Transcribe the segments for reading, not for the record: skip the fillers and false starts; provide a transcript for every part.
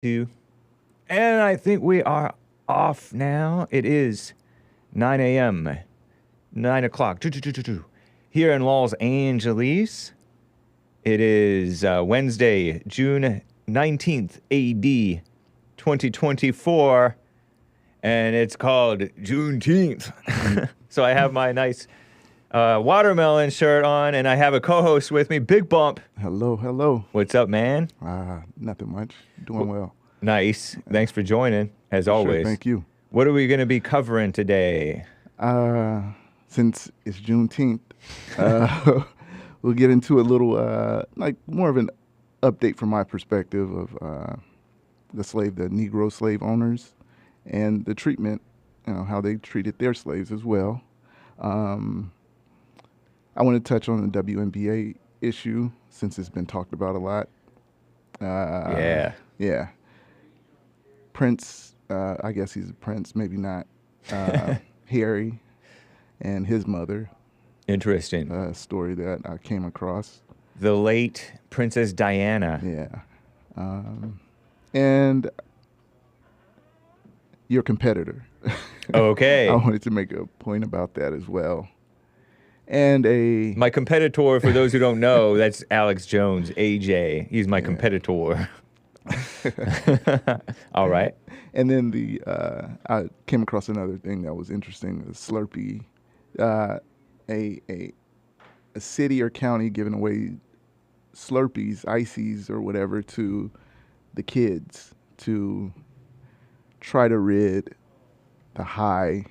2. And I think we are off now. It is 9 a.m. 9 o'clock. Here in Los Angeles. It is Wednesday, June 19th, AD 2024. And it's called Juneteenth. So I have my nice watermelon shirt on, and I have a co-host with me, Bigg Bump. Hello, hello. What's up, man? Nothing much. Doing well. Nice. Thanks for joining, as always. Sure, thank you. What are we going to be covering today? Since it's Juneteenth, we'll get into a little, more of an update from my perspective of the Negro slave owners and the treatment, how they treated their slaves as well. I want to touch on the WNBA issue since it's been talked about a lot. Yeah. Prince, I guess he's a prince, maybe not. Harry and his mother. Interesting. Story that I came across. The late Princess Diana. Yeah. And your competitor. Okay. I wanted to make a point about that as well. And my competitor, for those who don't know, that's Alex Jones, AJ. He's my competitor. All right. And then I came across another thing that was interesting, the Slurpee. A city or county giving away Slurpees, ices, or whatever to the kids to try to rid the high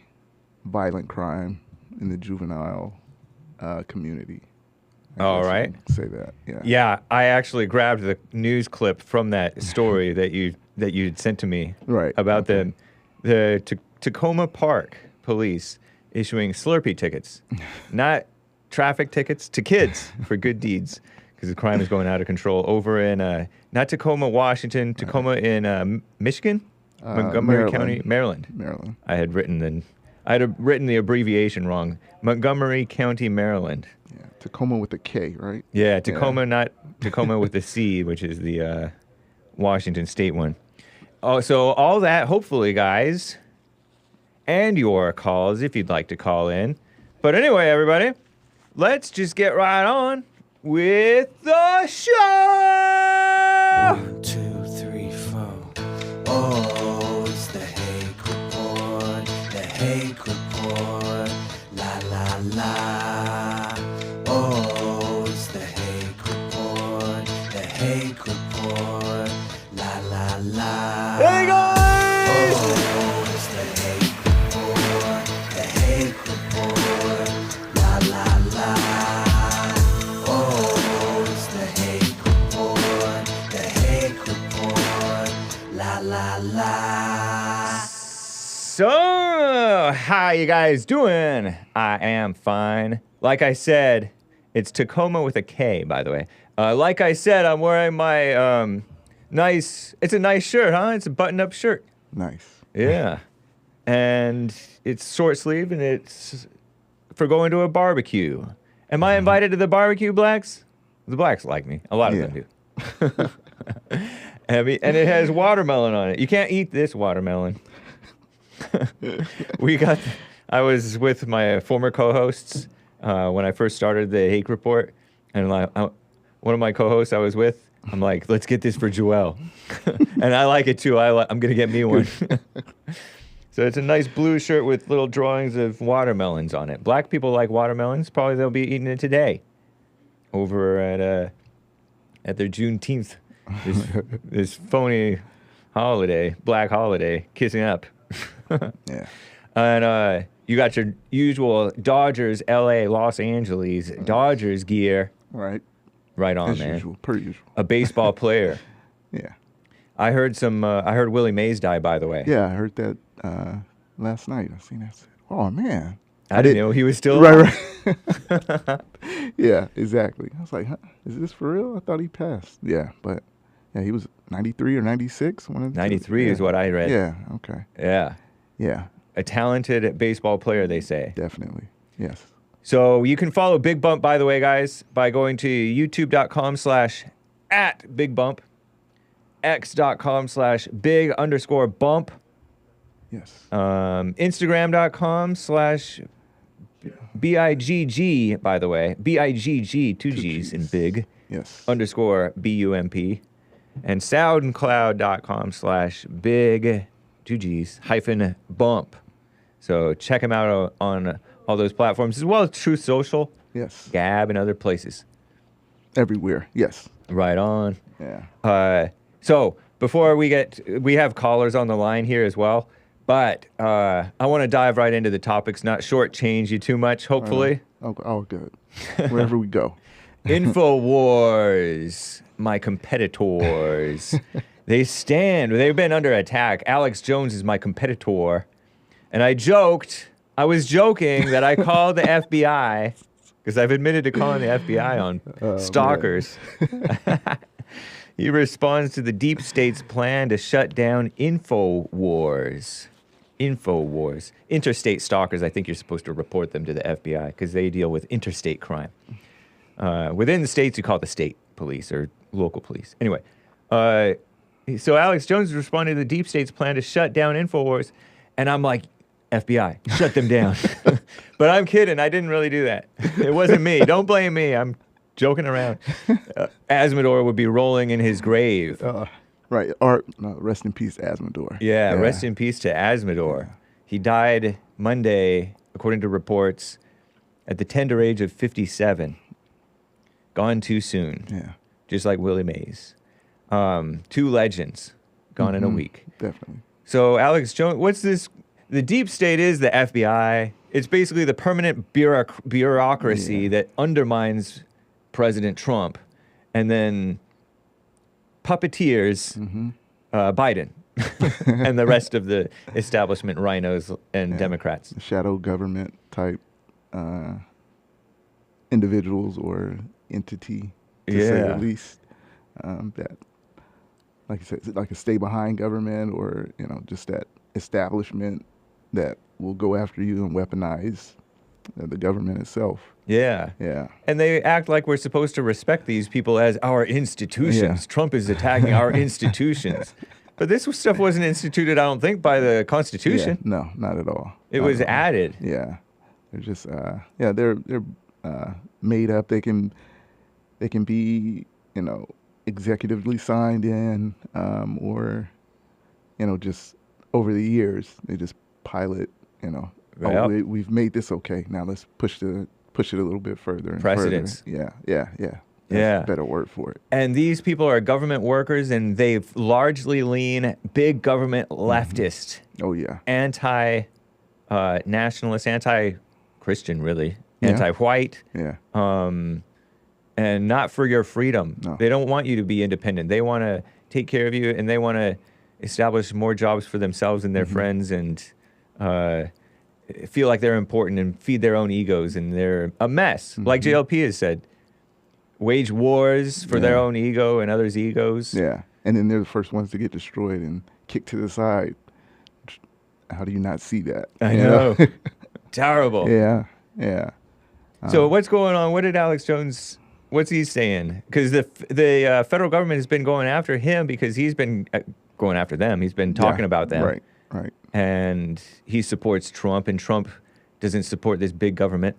violent crime in the juvenile community. All right. Say that. Yeah. Yeah, I actually grabbed the news clip from that story that you sent to me. Right. About the Takoma Park police issuing Slurpee tickets, not traffic tickets, to kids for good deeds, because the crime is going out of control over in not Tacoma, Washington, Tacoma in Michigan, Montgomery County, Maryland. I had written the abbreviation wrong. Montgomery County, Maryland. Yeah, Tacoma with a K, right? Yeah, Tacoma, not Tacoma with the C, which is the Washington State one. Oh, so all that, hopefully, guys, and your calls if you'd like to call in. But anyway, everybody, let's just get right on with the show. 1, 2, 3, 4. Oh, it's the Hake report. The Hake report. La la la. Oh, it's the Hake report. The Hake report. La la la. Hey guys! Oh, it's the Hake report. The Hake report. La la la. Oh, it's the Hake report. The Hake report. La la la. So, how you guys doing? I am fine. Like I said, it's Tacoma with a K, by the way. Like I said, I'm wearing my it's a nice shirt, huh? It's a button-up shirt. Nice. Yeah. And it's short sleeve, and it's for going to a barbecue. Am I invited to the barbecue, blacks? The blacks like me. A lot of them do. And it has watermelon on it. You can't eat this watermelon. I was with my former co-hosts when I first started the Hake Report, and one of my co-hosts I was with, I'm like, let's get this for Joelle. And I like it too. I'm going to get me one. So it's a nice blue shirt with little drawings of watermelons on it. Black people like watermelons. Probably they'll be eating it today over at their Juneteenth, this phony holiday, black holiday, kissing up. Yeah. And you got your usual Dodgers, LA, Los Angeles, Dodgers gear. Right. Right on, As man. usual, per usual. A baseball player. Yeah. I heard Willie Mays die, by the way. Yeah, I heard that last night. I seen that. Oh man. I didn't know he was still right. Yeah, exactly. I was like, huh, is this for real? I thought he passed. Yeah, but yeah, he was 93 or 96. 93 is what I read. Yeah, okay. Yeah. Yeah. A talented baseball player, they say. Definitely. Yes. So you can follow Bigg Bump, by the way, guys, by going to youtube.com/@BiggBump, x.com/big_bump. Yes. Instagram.com/BIGG, by the way. BIGG, two G's in big. Yes. _BUMP. And soundcloud.com/big, two G's, -bump. So check them out on all those platforms, as well as Truth Social, Yes. Gab, and other places. Everywhere. Yes. Right on. Yeah. So before we have callers on the line here as well, but I want to dive right into the topics, not shortchange you too much, hopefully. Oh, good. Wherever we go. InfoWars, my competitors. They've been under attack. Alex Jones is my competitor. And I was joking that I called the FBI, because I've admitted to calling the FBI on stalkers. He responds to the deep state's plan to shut down InfoWars. InfoWars. Interstate stalkers, I think you're supposed to report them to the FBI, because they deal with interstate crime. Within the states, you call it the state police or local police. Anyway, so Alex Jones responded to the deep state's plan to shut down InfoWars, and I'm like, FBI, shut them down. But I'm kidding. I didn't really do that. It wasn't me. Don't blame me. I'm joking around. Azzmador would be rolling in his grave. Right. Rest in peace, Azzmador. Yeah, rest in peace to Azzmador. Yeah. He died Monday, according to reports, at the tender age of 57. Gone too soon. Yeah. Just like Willie Mays. Two legends gone in a week. Definitely. So Alex Jones, what's this? The deep state is the FBI. It's basically the permanent bureaucracy that undermines President Trump and then puppeteers Biden and the rest of the establishment rhinos and Democrats. Shadow government type individuals or entity, to say the least, that, like you said, like a stay behind government, or just that establishment that will go after you and weaponize the government itself. Yeah. And they act like we're supposed to respect these people as our institutions. Trump is attacking our institutions. But this stuff wasn't instituted, I don't think, by the Constitution. Yeah, no, not at all. It was added. Yeah. They're just they're made up. They can be, executively signed in, or just over the years they just pilot, we've made this okay. Now let's push it a little bit further and precedence. Further. Yeah. That's a better word for it. And these people are government workers, and they've largely lean big government leftist. Oh yeah. Anti-nationalist, anti-Christian, really. Anti-white. Yeah. And not for your freedom. No. They don't want you to be independent. They want to take care of you, and they want to establish more jobs for themselves and their friends, and feel like they're important and feed their own egos, and they're a mess. Like JLP has said, wage wars for their own ego and others' egos. Yeah, and then they're the first ones to get destroyed and kicked to the side. How do you not see that? I know. Terrible. Yeah. So what's going on? What did Alex Jones, what's he saying? Because the federal government has been going after him because he's been going after them. He's been talking about them. Right. And he supports Trump, and Trump doesn't support this big government.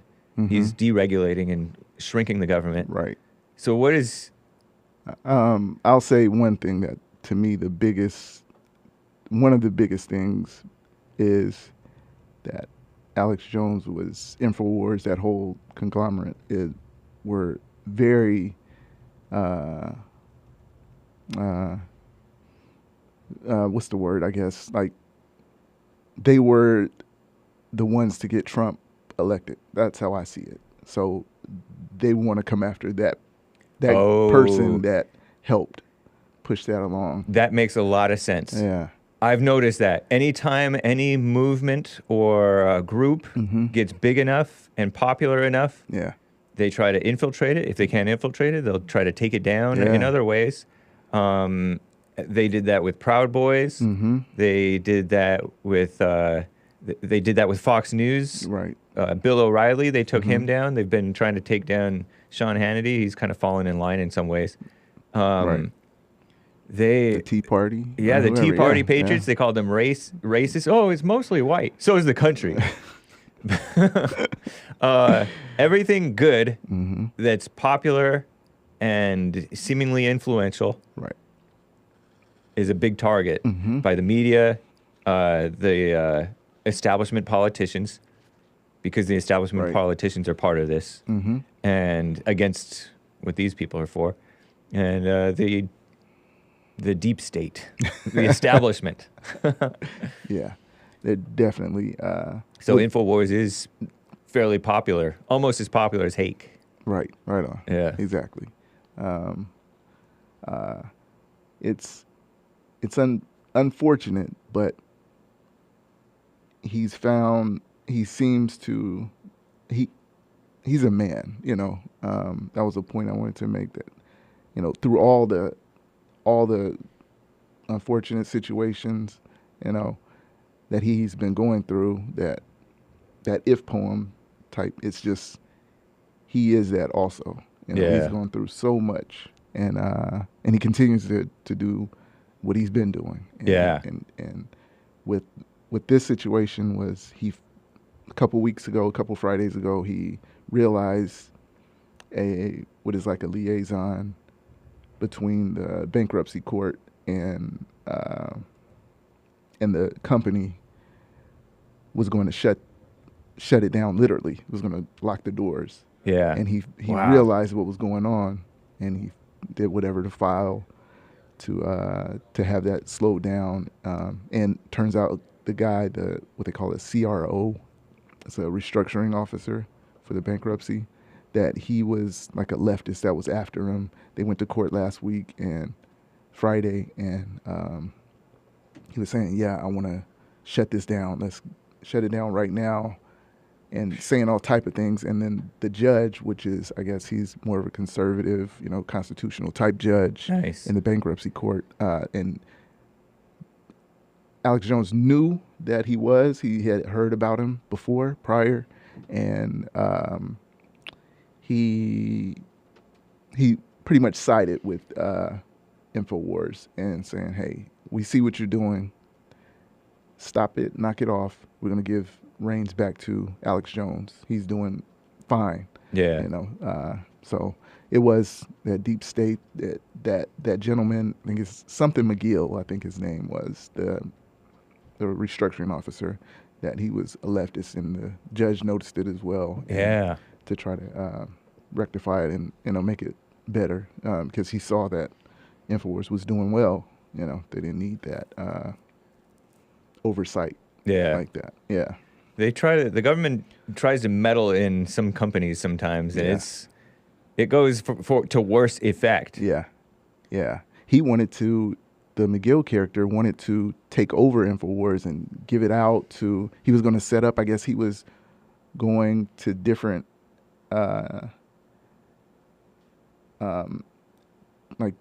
He's deregulating and shrinking the government. Right. So what is... I'll say one thing that, to me, one of the biggest things is that Alex Jones was InfoWars, that whole conglomerate, were very what's the word, I guess, like, they were the ones to get Trump elected. That's how I see it. So they want to come after that person that helped push that along. That makes a lot of sense. Yeah. I've noticed that anytime any movement or a group gets big enough and popular enough, they try to infiltrate it. If they can't infiltrate it, they'll try to take it down in other ways. They did that with Proud Boys. They did that with Fox News. Right. Bill O'Reilly, they took him down. They've been trying to take down Sean Hannity. He's kind of fallen in line in some ways. Right. The Tea Party. Yeah, the Tea whoever, Party yeah, patriots. They called them racist. Oh, it's mostly white. So is the country. Everything good that's popular and seemingly influential Right. is a big target by the media, the establishment politicians, because the establishment Right. politicians are part of this, and against what these people are for, and the deep state, the establishment. Yeah. They're definitely. So InfoWars is fairly popular, almost as popular as Hake. Right. Right on. Yeah. Exactly. It's unfortunate, but he seems to he's a man, you know. That was a point I wanted to make, that, you know, through all the unfortunate situations, you know, that he's been going through, that if poem type, it's just, he is that also. You know, Yeah. he's going through so much, and he continues to do what he's been doing. And, Yeah. And with this situation was, a couple Fridays ago, he realized what is like a liaison between the bankruptcy court and the company was going to shut it down. Literally, it was going to lock the doors. Yeah. And he Wow. realized what was going on, and he did whatever to file to have that slowed down. And turns out the guy, what they call a CRO, it's a restructuring officer for the bankruptcy, that he was like a leftist that was after him. They went to court last week and Friday, and he was saying, yeah, I want to shut this down. Let's shut it down right now, and saying all type of things. And then the judge, which is, I guess he's more of a conservative, you know, constitutional type judge Nice. in the bankruptcy court. And Alex Jones knew that he had heard about him prior, and he pretty much sided with InfoWars and saying, hey, we see what you're doing. Stop it, knock it off. We're going to give reins back to Alex Jones. He's doing fine. Yeah. You know, so it was that deep state, that gentleman, I think it's something McGill, I think his name was, the restructuring officer, that he was a leftist, and the judge noticed it as well. Yeah. To try to rectify it and, you know, make it better, because he saw that InfoWars was doing well. You know, they didn't need that oversight. Yeah. Like that. Yeah. The government tries to meddle in some companies sometimes, and Yeah. it goes to worse effect. Yeah. Yeah. The McGill character wanted to take over InfoWars and give it out to, he was going to set up, I guess he was going to different, like,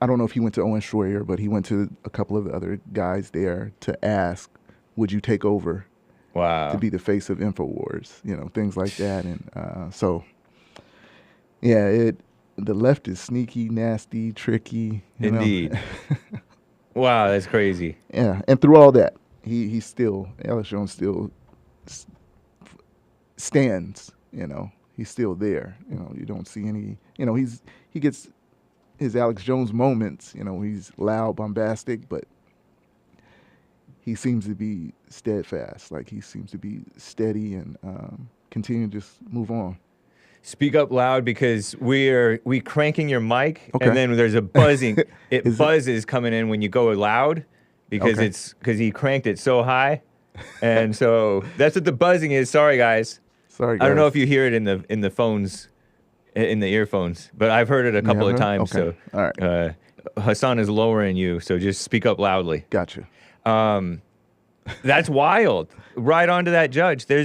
I don't know if he went to Owen Schroyer, but he went to a couple of the other guys there to ask, would you take over Wow. to be the face of InfoWars, you know, things like that. And so, yeah, the left is sneaky, nasty, tricky. You Indeed. know? Wow, that's crazy. Yeah, and through all that, he still, Alex Jones still stands, you know. He's still there. You know, you don't see any, you know, he gets his Alex Jones moments, you know, he's loud, bombastic, but he seems to be steadfast. Like, he seems to be steady and continue to just move on. Speak up loud, because we cranking your mic, Okay. and then there's a buzzing. It Is it- buzzes coming in when you go loud, because Okay. because he cranked it so high, and so that's what the buzzing is. Sorry, guys. Sorry, guys. I don't know if you hear it in the phones, in the earphones, but I've heard it a couple of heard? times. Okay. All right. So Hassan is lowering you, so just speak up loudly. Gotcha. That's wild. Right on to that judge. There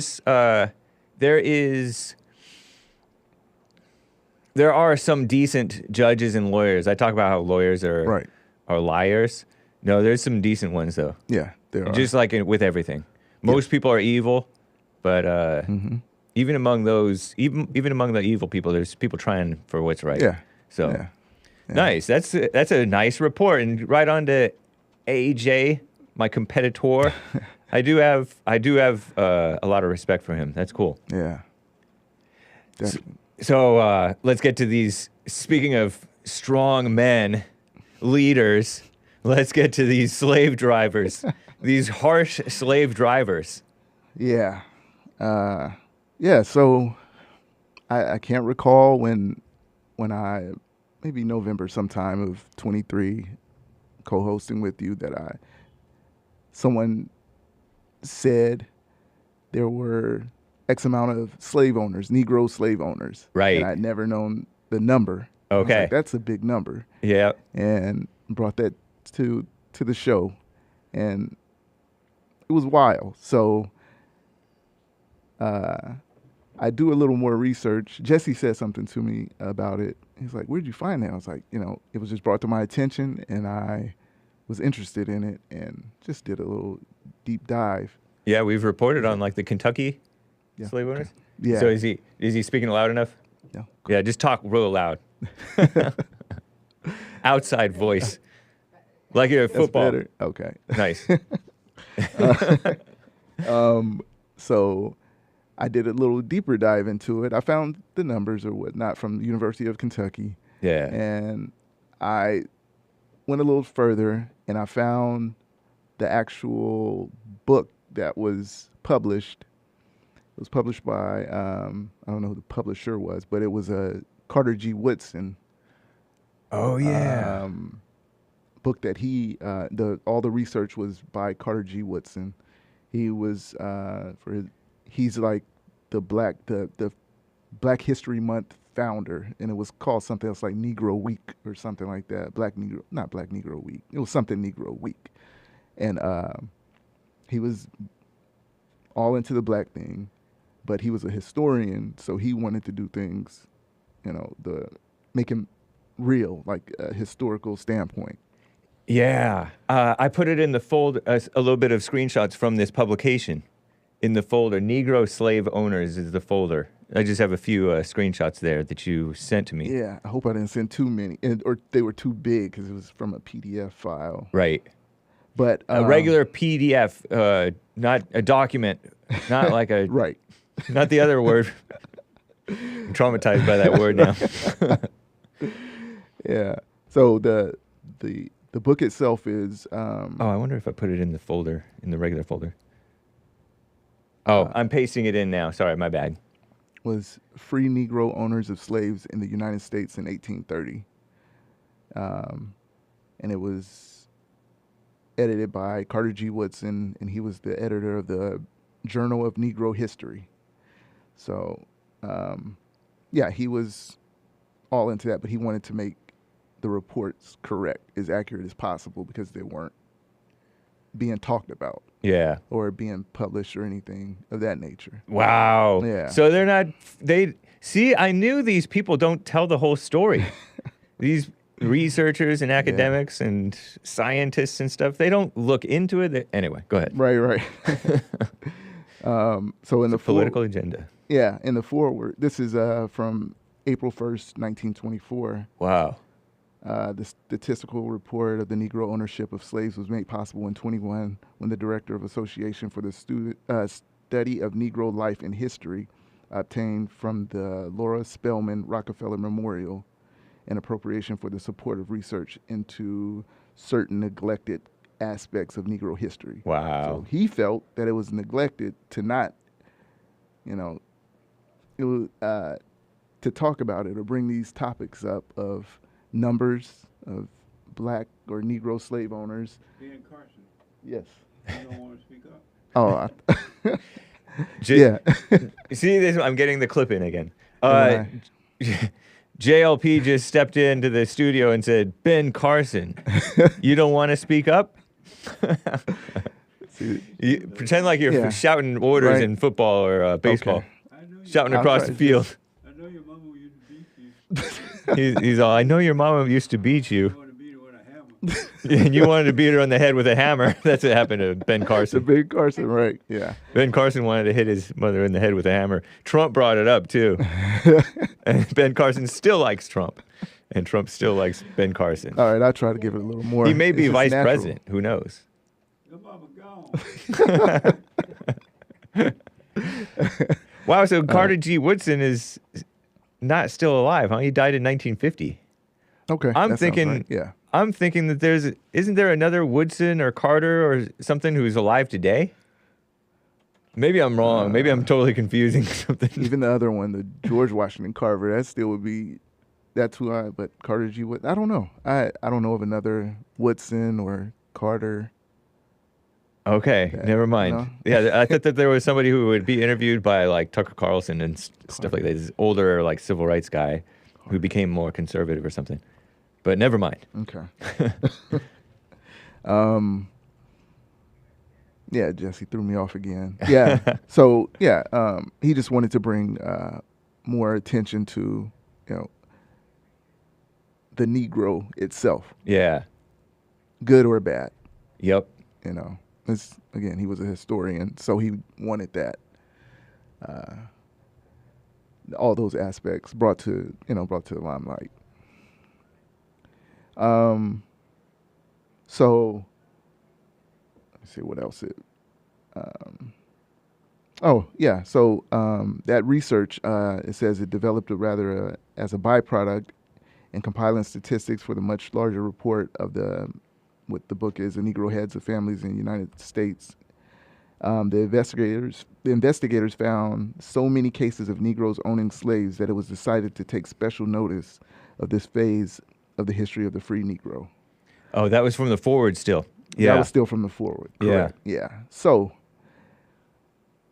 are some decent judges and lawyers. I talk about how lawyers are liars. No, there's some decent ones though. Yeah, there are. Just like with everything, most people are evil, but even among the evil people, there's people trying for what's right. Yeah. So, Yeah. Nice. That's a nice report. And right on to AJ, my competitor. I do have a lot of respect for him. That's cool. Yeah. Definitely. So let's get to these. Speaking of strong men, leaders, let's get to these slave drivers, these harsh slave drivers. Yeah. So I can't recall when I, maybe November sometime of 23, co-hosting with you, that someone said there were X amount of slave owners, Negro slave owners. Right. And I'd never known the number. Okay. I was like, that's a big number. Yeah. And brought that to the show. And it was wild. So I do a little more research. Jesse said something to me about it. He's like, where'd you find that? I was like, it was just brought to my attention, and I was interested in it and just did a little deep dive. Yeah, we've reported on like the Kentucky slave owners. Yeah. So is he speaking loud enough? Yeah. Yeah, just talk real loud. Outside voice. Like you're a football. Better. Okay. Nice. So I did a little deeper dive into it. I found the numbers or whatnot from the University of Kentucky. Yeah. And I went a little further, and I found the actual book that was published. It was published by, I don't know who the publisher was, but it was a Carter G. Woodson. Oh, yeah. Book that all the research was by Carter G. Woodson. He was, he's like the Black History Month founder, and it was called something else like Negro Week or something like that. Not Black Negro Week. It was something Negro Week. And he was all into the black thing, but he was a historian, so he wanted to do things, make him real, like a historical standpoint. Yeah. I put it in the folder, a little bit of screenshots from this publication in the folder. Negro Slave Owners is the folder. I just have a few screenshots there that you sent to me. Yeah, I hope I didn't send too many, or they were too big because it was from a PDF file. Right. But a regular PDF, not a document, not like a... Right. Not the other word. I'm traumatized by that word now. Yeah. So the book itself is... I wonder if I put it in the folder, in the regular folder. Oh, I'm pasting it in now. Sorry, my bad. Was Free Negro Owners of Slaves in the United States in 1830. And it was edited by Carter G. Woodson, and he was the editor of the Journal of Negro History. So, he was all into that, but he wanted to make the reports correct, as accurate as possible, because they weren't being talked about. Yeah. Or being published or anything of that nature. Wow. Yeah. So I knew these people don't tell the whole story. These researchers and academics and scientists and stuff, they don't look into it. Anyway, go ahead. Right. So in the political agenda. Yeah, in the foreword, this is from April 1st, 1924. Wow. The statistical report of the Negro ownership of slaves was made possible in 21 when the director of Association for the Study of Negro Life and History obtained from the Laura Spelman Rockefeller Memorial an appropriation for the support of research into certain neglected aspects of Negro history. Wow. So he felt that it was neglected to not, to talk about it or bring these topics up of numbers of black or Negro slave owners. Being Carson. Yes. You don't want to speak up? See this? I'm getting the clip in again. JLP just stepped into the studio and said, Ben Carson, you don't want to speak up? You pretend like you're shouting orders in football or baseball. Okay. Shouting across the field. I know your mama used to beat you. He's all, I know your mama used to beat you. I want to beat her with a hammer. And you wanted to beat her on the head with a hammer. That's what happened to Ben Carson. To Ben Carson, right, yeah. Ben Carson wanted to hit his mother in the head with a hammer. Trump brought it up, too. And Ben Carson still likes Trump. And Trump still likes Ben Carson. All right, I try to give it a little more. He may be It's just vice natural. president. Who knows? Your mama gone. Wow, so Carter G. Woodson is not still alive, huh? He died in 1950. Okay, I'm that sounds thinking, right. Yeah. I'm thinking that isn't there another Woodson or Carter or something who's alive today? Maybe I'm wrong. Maybe I'm totally confusing something. Even the other one, the George Washington Carver, that still would be. That's who but Carter G. Woodson. I don't know. I don't know of another Woodson or Carter. Okay, never mind. No? Yeah, I thought that there was somebody who would be interviewed by like Tucker Carlson and stuff like that. This older like civil rights guy who became more conservative or something. But never mind. Okay. Yeah, Jesse threw me off again. Yeah. So yeah, he just wanted to bring more attention to, the Negro itself, Yeah. good or bad. Yep. It's, again, he was a historian, so he wanted that. All those aspects brought to the limelight. So let's see what else So that research, it says it developed as a byproduct in compiling statistics for the much larger report of what the book is, The Negro Heads of Families in the United States. The investigators found so many cases of Negroes owning slaves that it was decided to take special notice of this phase of the history of the free Negro. Oh, that was from the forward still. Yeah. That was still from the forward. Correct. Yeah. So,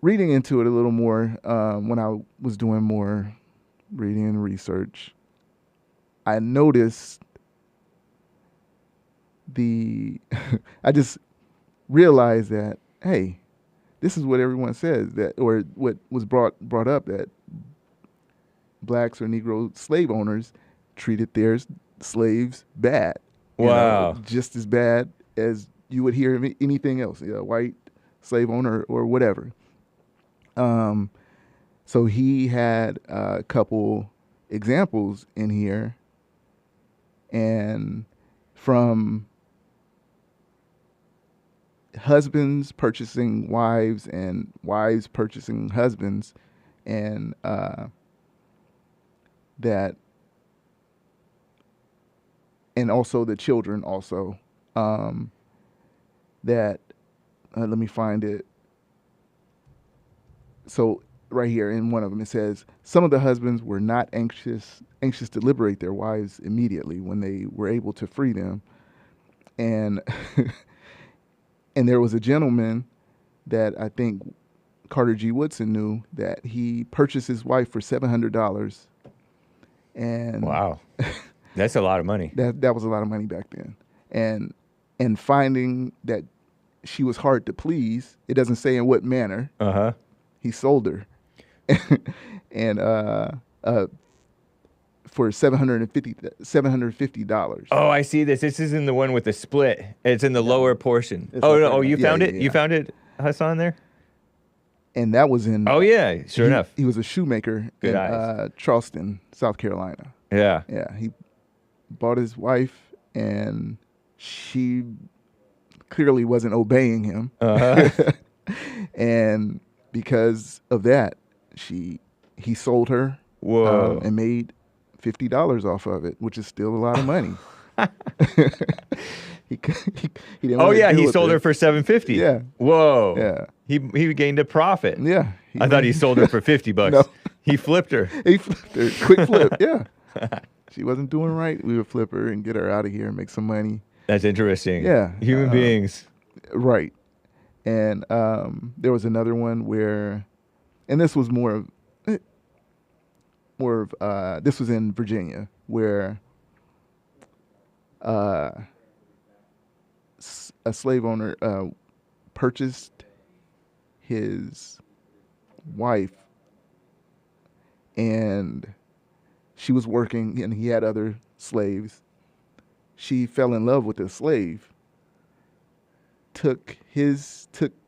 reading into it a little more, when I was doing more reading and research, I noticed I just realized that, hey, this is what everyone says, or what was brought up, that blacks or Negro slave owners treated their slaves bad. Wow. Just as bad as you would hear of anything else, a white slave owner or whatever. So he had a couple examples in here, and from husbands purchasing wives and wives purchasing husbands, and and also the children also, let me find it. So right here in one of them, it says, some of the husbands were not anxious to liberate their wives immediately when they were able to free them. And and there was a gentleman that I think Carter G. Woodson knew, that he purchased his wife for $700. And wow. That's a lot of money. That was a lot of money back then. And finding that she was hard to please, it doesn't say in what manner. Uh-huh. He sold her. And for $750. Oh, I see this. This isn't the one with the split. It's in the lower portion. It's Oh, up no. there. Oh, you Yeah, found yeah, it? yeah. You found it, Hassan, there? And that was in. Oh, yeah. Sure enough. He was a shoemaker Good in eyes. Charleston, South Carolina. Yeah. Yeah, he bought his wife, and she clearly wasn't obeying him. Uh-huh. And because of that, he sold her. Whoa. And made $50 off of it, which is still a lot of money. he didn't Oh, want to yeah. deal He with sold it. her for $750. Yeah. Whoa. Yeah. He gained a profit. Yeah. I thought he sold her for $50. No. He flipped her. He flipped her. Quick flip. Yeah. She wasn't doing right. We would flip her and get her out of here and make some money. That's interesting. Yeah. Human beings. Right. And there was another one where, and this was more of this was in Virginia, where a slave owner purchased his wife, and she was working, and he had other slaves. She fell in love with the slave, took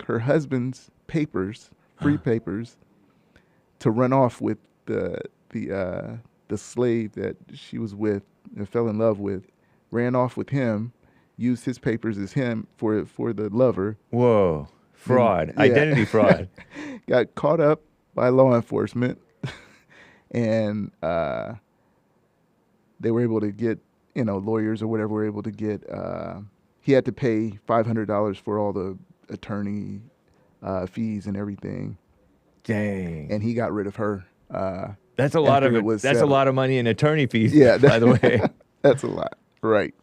her husband's papers, free papers, to run off with the the slave that she was with and fell in love with, ran off with him, used his papers as him for the lover. Whoa. Fraud. Yeah. Identity fraud. Got caught up by law enforcement, and they were able to get, lawyers or whatever were able to get, he had to pay $500 for all the attorney fees and everything. Dang. And he got rid of her. That's a lot after of it was that's a settled. lot of money in attorney fees, Yeah, by the way. That's a lot, right?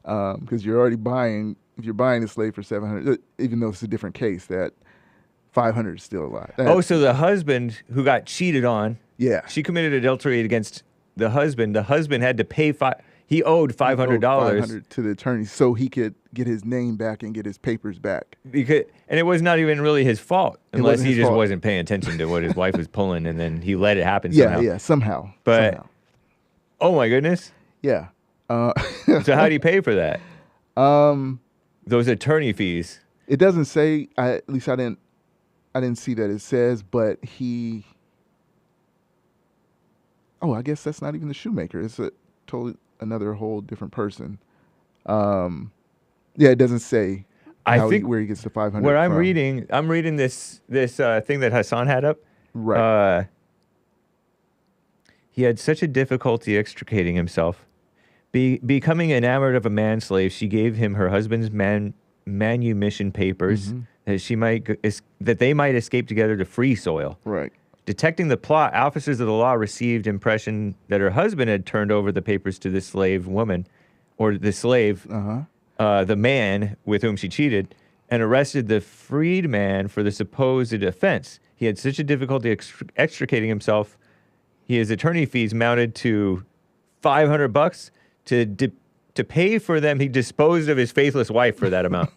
Because you're already buying. If you're buying a slave for $700, even though it's a different case, that $500 is still a lot. Oh, so the husband who got cheated on, Yeah. she committed adultery against the husband. The husband had to pay he owed $500 $500 to the attorney so he could get his name back and get his papers back. and it was not even really his fault, unless wasn't he his just fault. wasn't paying attention to what his wife was pulling, and then he let it happen Yeah, somehow. somehow. But somehow. oh my goodness, Yeah. so how do you pay for that? Those attorney fees. It doesn't say. At least I didn't see that it says. But he. Oh, I guess that's not even the shoemaker. It's a totally another whole different person. Yeah, it doesn't say. I think where he gets the 500. Where I'm from. reading this thing that Hassan had up. Right. He had such a difficulty extricating himself. Becoming enamored of a manslave, she gave him her husband's manumission papers that they might escape together to free soil. Right. Detecting the plot, officers of the law received impression that her husband had turned over the papers to the slave woman, or the slave, the man with whom she cheated, and arrested the freed man for the supposed offense. He had such a difficulty extricating himself. His attorney fees mounted to $500 to pay for them. He disposed of his faithless wife for that amount.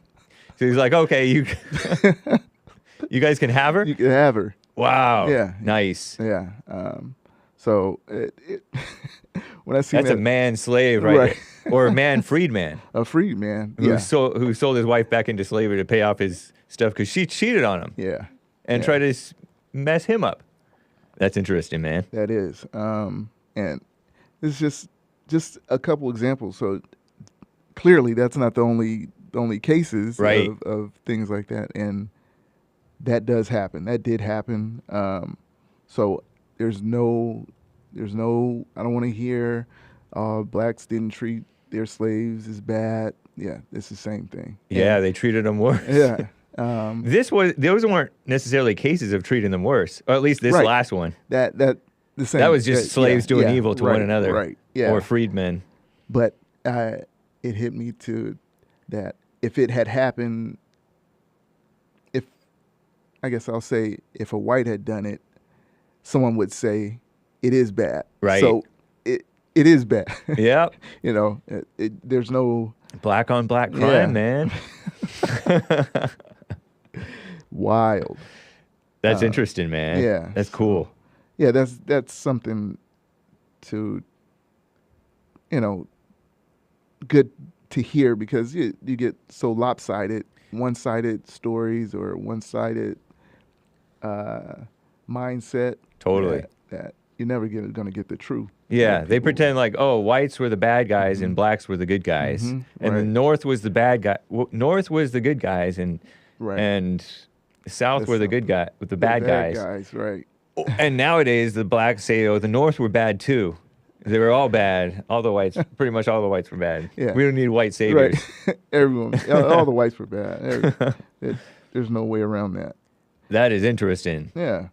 So he's like, okay, you guys can have her. You can have her. Wow. Yeah. Nice. Yeah. So when I see That's that, a man slave, right? Or a man freed man a freed man. who Yeah. sold his wife back into slavery to pay off his stuff because she cheated on him Yeah. and Yeah. tried to mess him up. That's interesting, man. That is. And it's just a couple examples. So clearly that's not the only cases Right. of things like that. And that does happen. That did happen. So there's no I don't want to hear blacks didn't treat their slaves as bad. Yeah, it's the same thing. Yeah, they treated him worse. Yeah. Those weren't necessarily cases of treating them worse, or at least this Right. last one. That the same. That was just slaves doing yeah, evil to right, one another, Right. Yeah. or freedmen. But it hit me to that if it had happened, I guess I'll say if a white had done it, someone would say it is bad. Right. So it is bad. Yep. There's no Black on black crime, Yeah. man. wild. That's interesting, man. yeah, That's so- cool. Yeah, that's something to good to hear because you get so lopsided, one-sided stories or one-sided mindset. Totally. That you're never going to get the truth. Yeah, That they people- pretend like, oh, whites were the bad guys and blacks were the good guys, Mhm, and the right. North was the bad guy. North was the good guys, and Right. and the South The were the South. good guy with the The bad guys. right? And nowadays the blacks say, oh, the North were bad too. They were all bad. All the whites, pretty much all the whites were bad. Yeah. We don't need white saviors. Right. Everyone, all the whites were bad. There's no way around that. That is interesting. Yeah.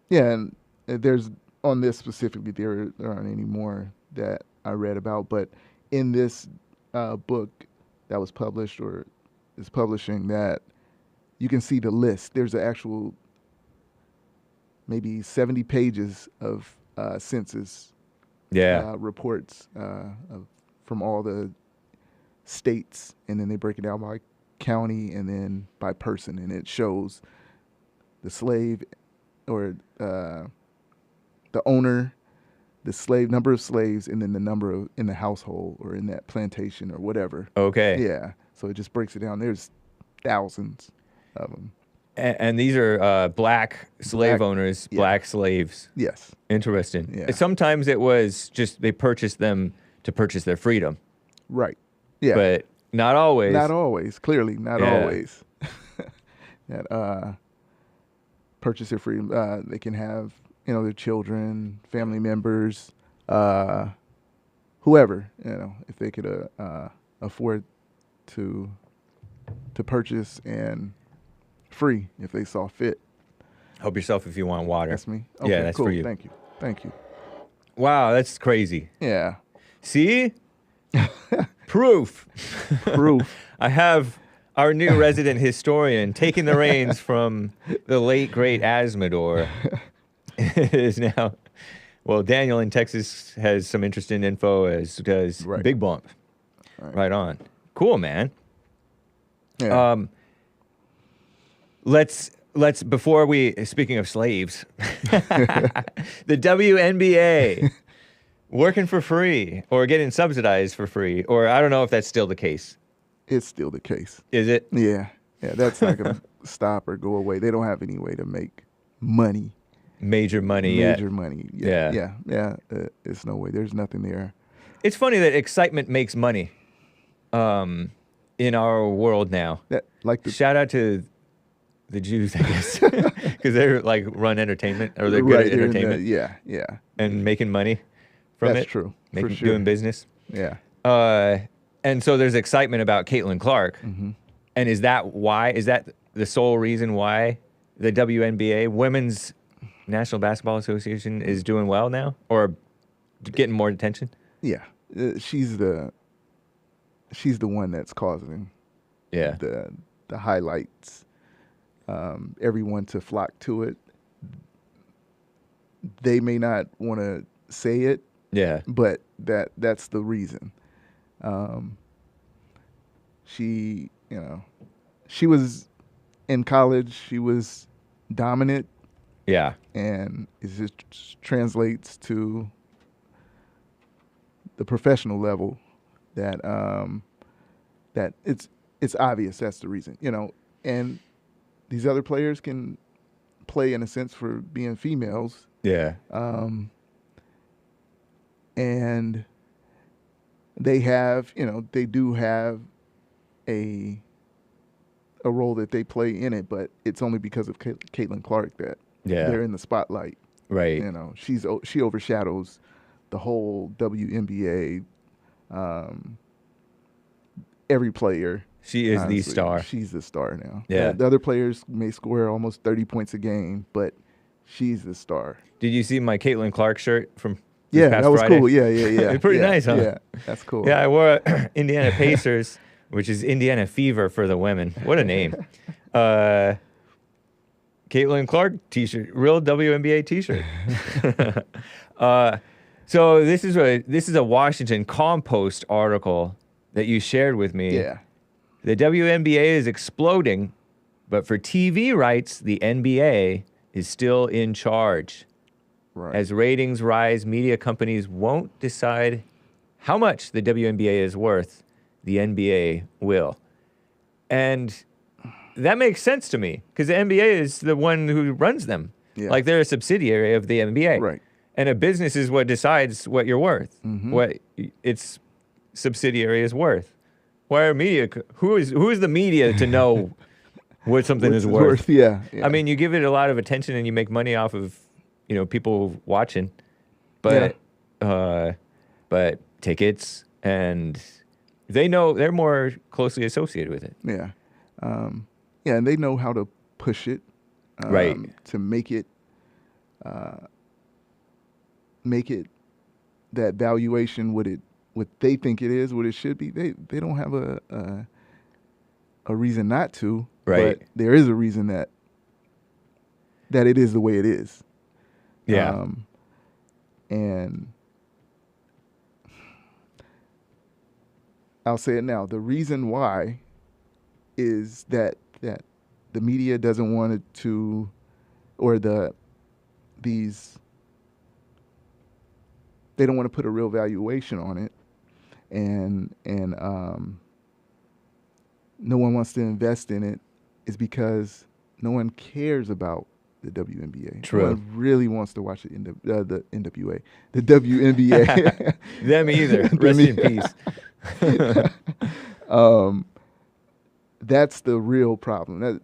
Yeah, and there's on this specifically, there aren't any more that I read about, but in this book that was published or is publishing, that you can see the list. There's an actual maybe 70 pages of census reports from all the states, and then they break it down by county and then by person, and it shows the slave or the owner, the slave number of slaves, and then the number of in the household or in that plantation or whatever. Okay. Yeah, so it just breaks it down. There's thousands of them. And these are black slave Black- owners, yeah. black slaves. Yes. Interesting. Yeah. Sometimes it was just they purchased them to purchase their freedom, Right. Yeah. but not always. Not always. Clearly, not Yeah. always. That purchase their freedom. They can have, their children, family members, whoever, if they could afford to purchase and free if they saw fit. Help yourself if you want water. That's me. Yeah, that's cool. for you. Thank you. Wow, that's crazy. Yeah. See? Proof. Proof. I have our new resident historian taking the reins from the late, great Azzmador. It is now, well, Daniel in Texas has some interesting info, as does Right. Bigg Bump. Right on. Cool, man. Yeah. Let's before we, speaking of slaves, the WNBA working for free or getting subsidized for free, or I don't know if that's still the case. It's still the case. Is it? Yeah. Yeah. That's not going to stop or go away. They don't have any way to make money. Major money yet. Major money. Yeah. Yeah. It's no way. There's nothing there. It's funny that excitement makes money in our world now. That like the Shout out to the Jews, I guess, because they're like run entertainment, or they're good right, at they're in the- entertainment yeah. and making money from That's it. true. Making, for sure. doing business. Yeah. And so there's excitement about Caitlin Clark. Mm-hmm. And is that why? Is that the sole reason why the WNBA, Women's National Basketball Association, is doing well now, or getting more attention? Yeah. She's the one that's causing Yeah. the highlights. Everyone to flock to it. They may not want to say it, Yeah. but that's the reason. She was in college. She was dominant, Yeah. and it just translates to the professional level that that it's obvious that's the reason, and these other players can play in a sense for being females, Yeah. and they do have a role that they play in it, but it's only because of Caitlin Clark that Yeah. they're in the spotlight. Right. She overshadows the whole WNBA. Every player. She is honestly, the star. She's the star now. Yeah. The other players may score almost 30 points a game, but she's the star. Did you see my Caitlin Clark shirt from this Yeah, past that was Friday? cool. Yeah. It's pretty Yeah, nice, huh? Yeah, that's cool. Yeah, I wore a Indiana Pacers, which is Indiana Fever for the women. What a name. Caitlin Clark t-shirt, real WNBA t-shirt. So this is a Washington Compost article that you shared with me. Yeah. The WNBA is exploding, but for TV rights, the NBA is still in charge. Right. As ratings rise, media companies won't decide how much the WNBA is worth. The NBA will. And that makes sense to me, because the NBA is the one who runs them. Yeah. Like, they're a subsidiary of the NBA. Right. And a business is what decides what you're worth, what its subsidiary is worth. Why are media? Who is the media to know what something is worth? Yeah. I mean, you give it a lot of attention and you make money off of, people watching, but tickets, and they know they're more closely associated with it. Yeah. And they know how to push it, Right. to make it that valuation what they think it is, what it should be. They don't have a reason not to, Right. But there is a reason that it is the way it is. Yeah. And I'll say it now. The reason why is that the media doesn't want it to, or they don't want to put a real valuation on it, and no one wants to invest in it, is because no one cares about the WNBA. True. No one really wants to watch the NWA, the WNBA. Them either. Rest in peace. That's the real problem.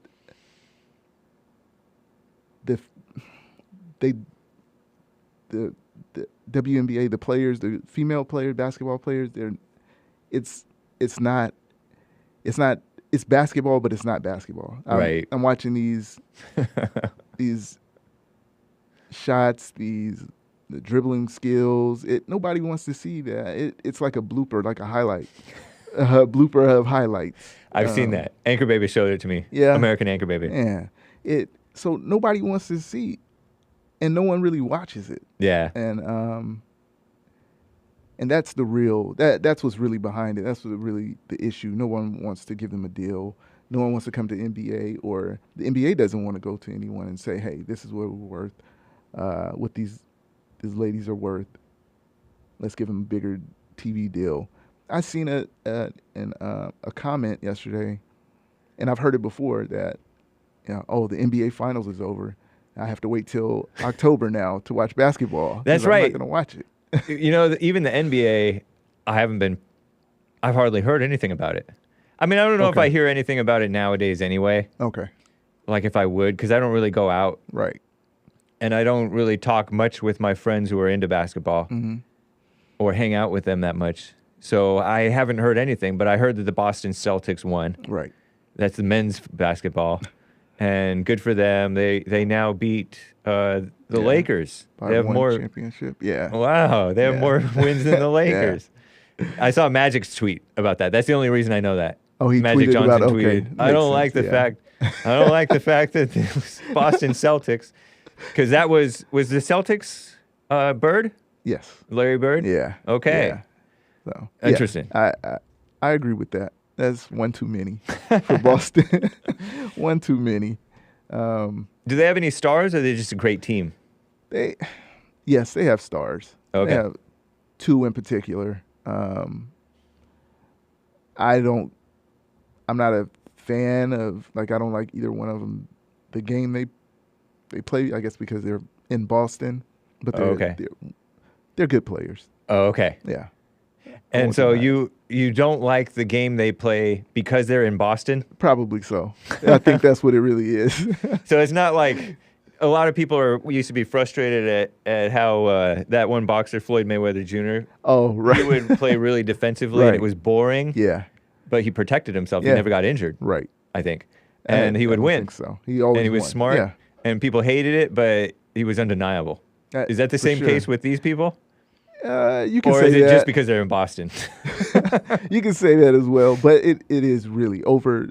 The WNBA, the players, the female players, basketball players, it's basketball, but it's not basketball. I'm watching these shots, the dribbling skills. Nobody wants to see that. It's like a blooper, like a highlight, a blooper of highlights. I've seen that. Anchor Baby showed it to me. Yeah, American Anchor Baby. Yeah, so nobody wants to see, and no one really watches it. Yeah, and that's the real that's what's really behind it. That's what really the issue. No one wants to give them a deal. No one wants to come to NBA, or the NBA doesn't want to go to anyone and say, hey, this is what we're worth, what these ladies are worth. Let's give them a bigger TV deal. I seen a comment yesterday, and I've heard it before that, the NBA Finals is over. I have to wait till October now to watch basketball. That's right. I'm not going to watch it. Even the NBA, I've hardly heard anything about it. I mean, I don't know if I hear anything about it nowadays anyway. Okay. Like if I would, because I don't really go out. Right. And I don't really talk much with my friends who are into basketball or hang out with them that much. So I haven't heard anything, but I heard that the Boston Celtics won. Right. That's the men's basketball. And good for them. They now beat the Lakers. They have more championship. Yeah. Wow, they have more wins than the Lakers. I saw Magic's tweet about that. That's the only reason I know that. Oh, he Magic tweeted Johnson about tweeted. I don't like the fact. I don't like the fact that it was Boston Celtics, because that was the Celtics Bird. Yes. Larry Bird. Yeah. Okay. Yeah. So interesting. Yeah, I agree with that. That's one too many for Boston. One too many. Do they have any stars, or are they just a great team? Yes, they have stars. Okay. They have two in particular. I'm not a fan of, I don't like either one of them. The game they play, I guess because they're in Boston, but they're good players. Oh, okay. Yeah. And so you don't like the game they play because they're in Boston? Probably so. I think that's what it really is. So it's not like a lot of people used to be frustrated at how that one boxer, Floyd Mayweather Jr., oh, right. he would play really defensively and it was boring. Yeah. But he protected himself. Yeah. He never got injured. Right. I think. And he would I win. think so. He always and he was won. smart. Yeah. And people hated it, but he was undeniable. Is that the same case with these people? You can or say is it that. just because they're in Boston? You can say that as well, but it is really over.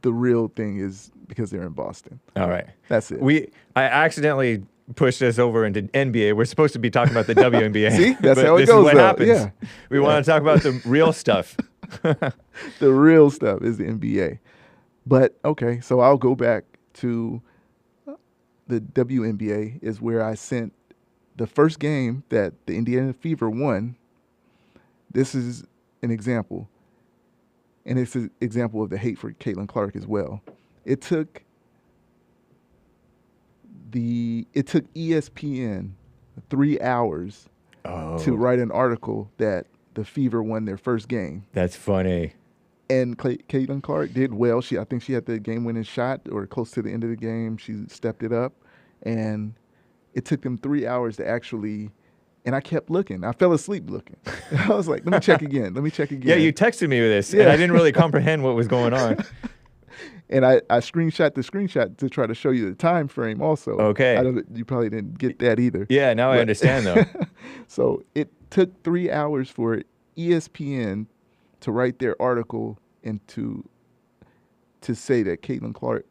The real thing is because they're in Boston. All right. That's it. I accidentally pushed us over into NBA. We're supposed to be talking about the WNBA. See? That's but how it this goes, is what though. happens. Yeah. We want to talk about the real stuff. The real stuff is the NBA. But, okay, so I'll go back to the WNBA is where I sent the first game that the Indiana Fever won. This is an example. And it's an example of the hate for Caitlin Clark as well. It took ESPN 3 hours to write an article that the Fever won their first game. That's funny. And Caitlin Clark did well. I think she had the game-winning shot, or close to the end of the game. She stepped it up, and it took them 3 hours to actually. And I kept looking. I fell asleep looking. I was like, let me check again. Yeah, you texted me with this, and I didn't really comprehend what was going on. And I screenshot the screenshot to try to show you the time frame also. Okay. You probably didn't get that either. Yeah, now I understand, though. So it took 3 hours for ESPN to write their article and to say that Caitlin Clark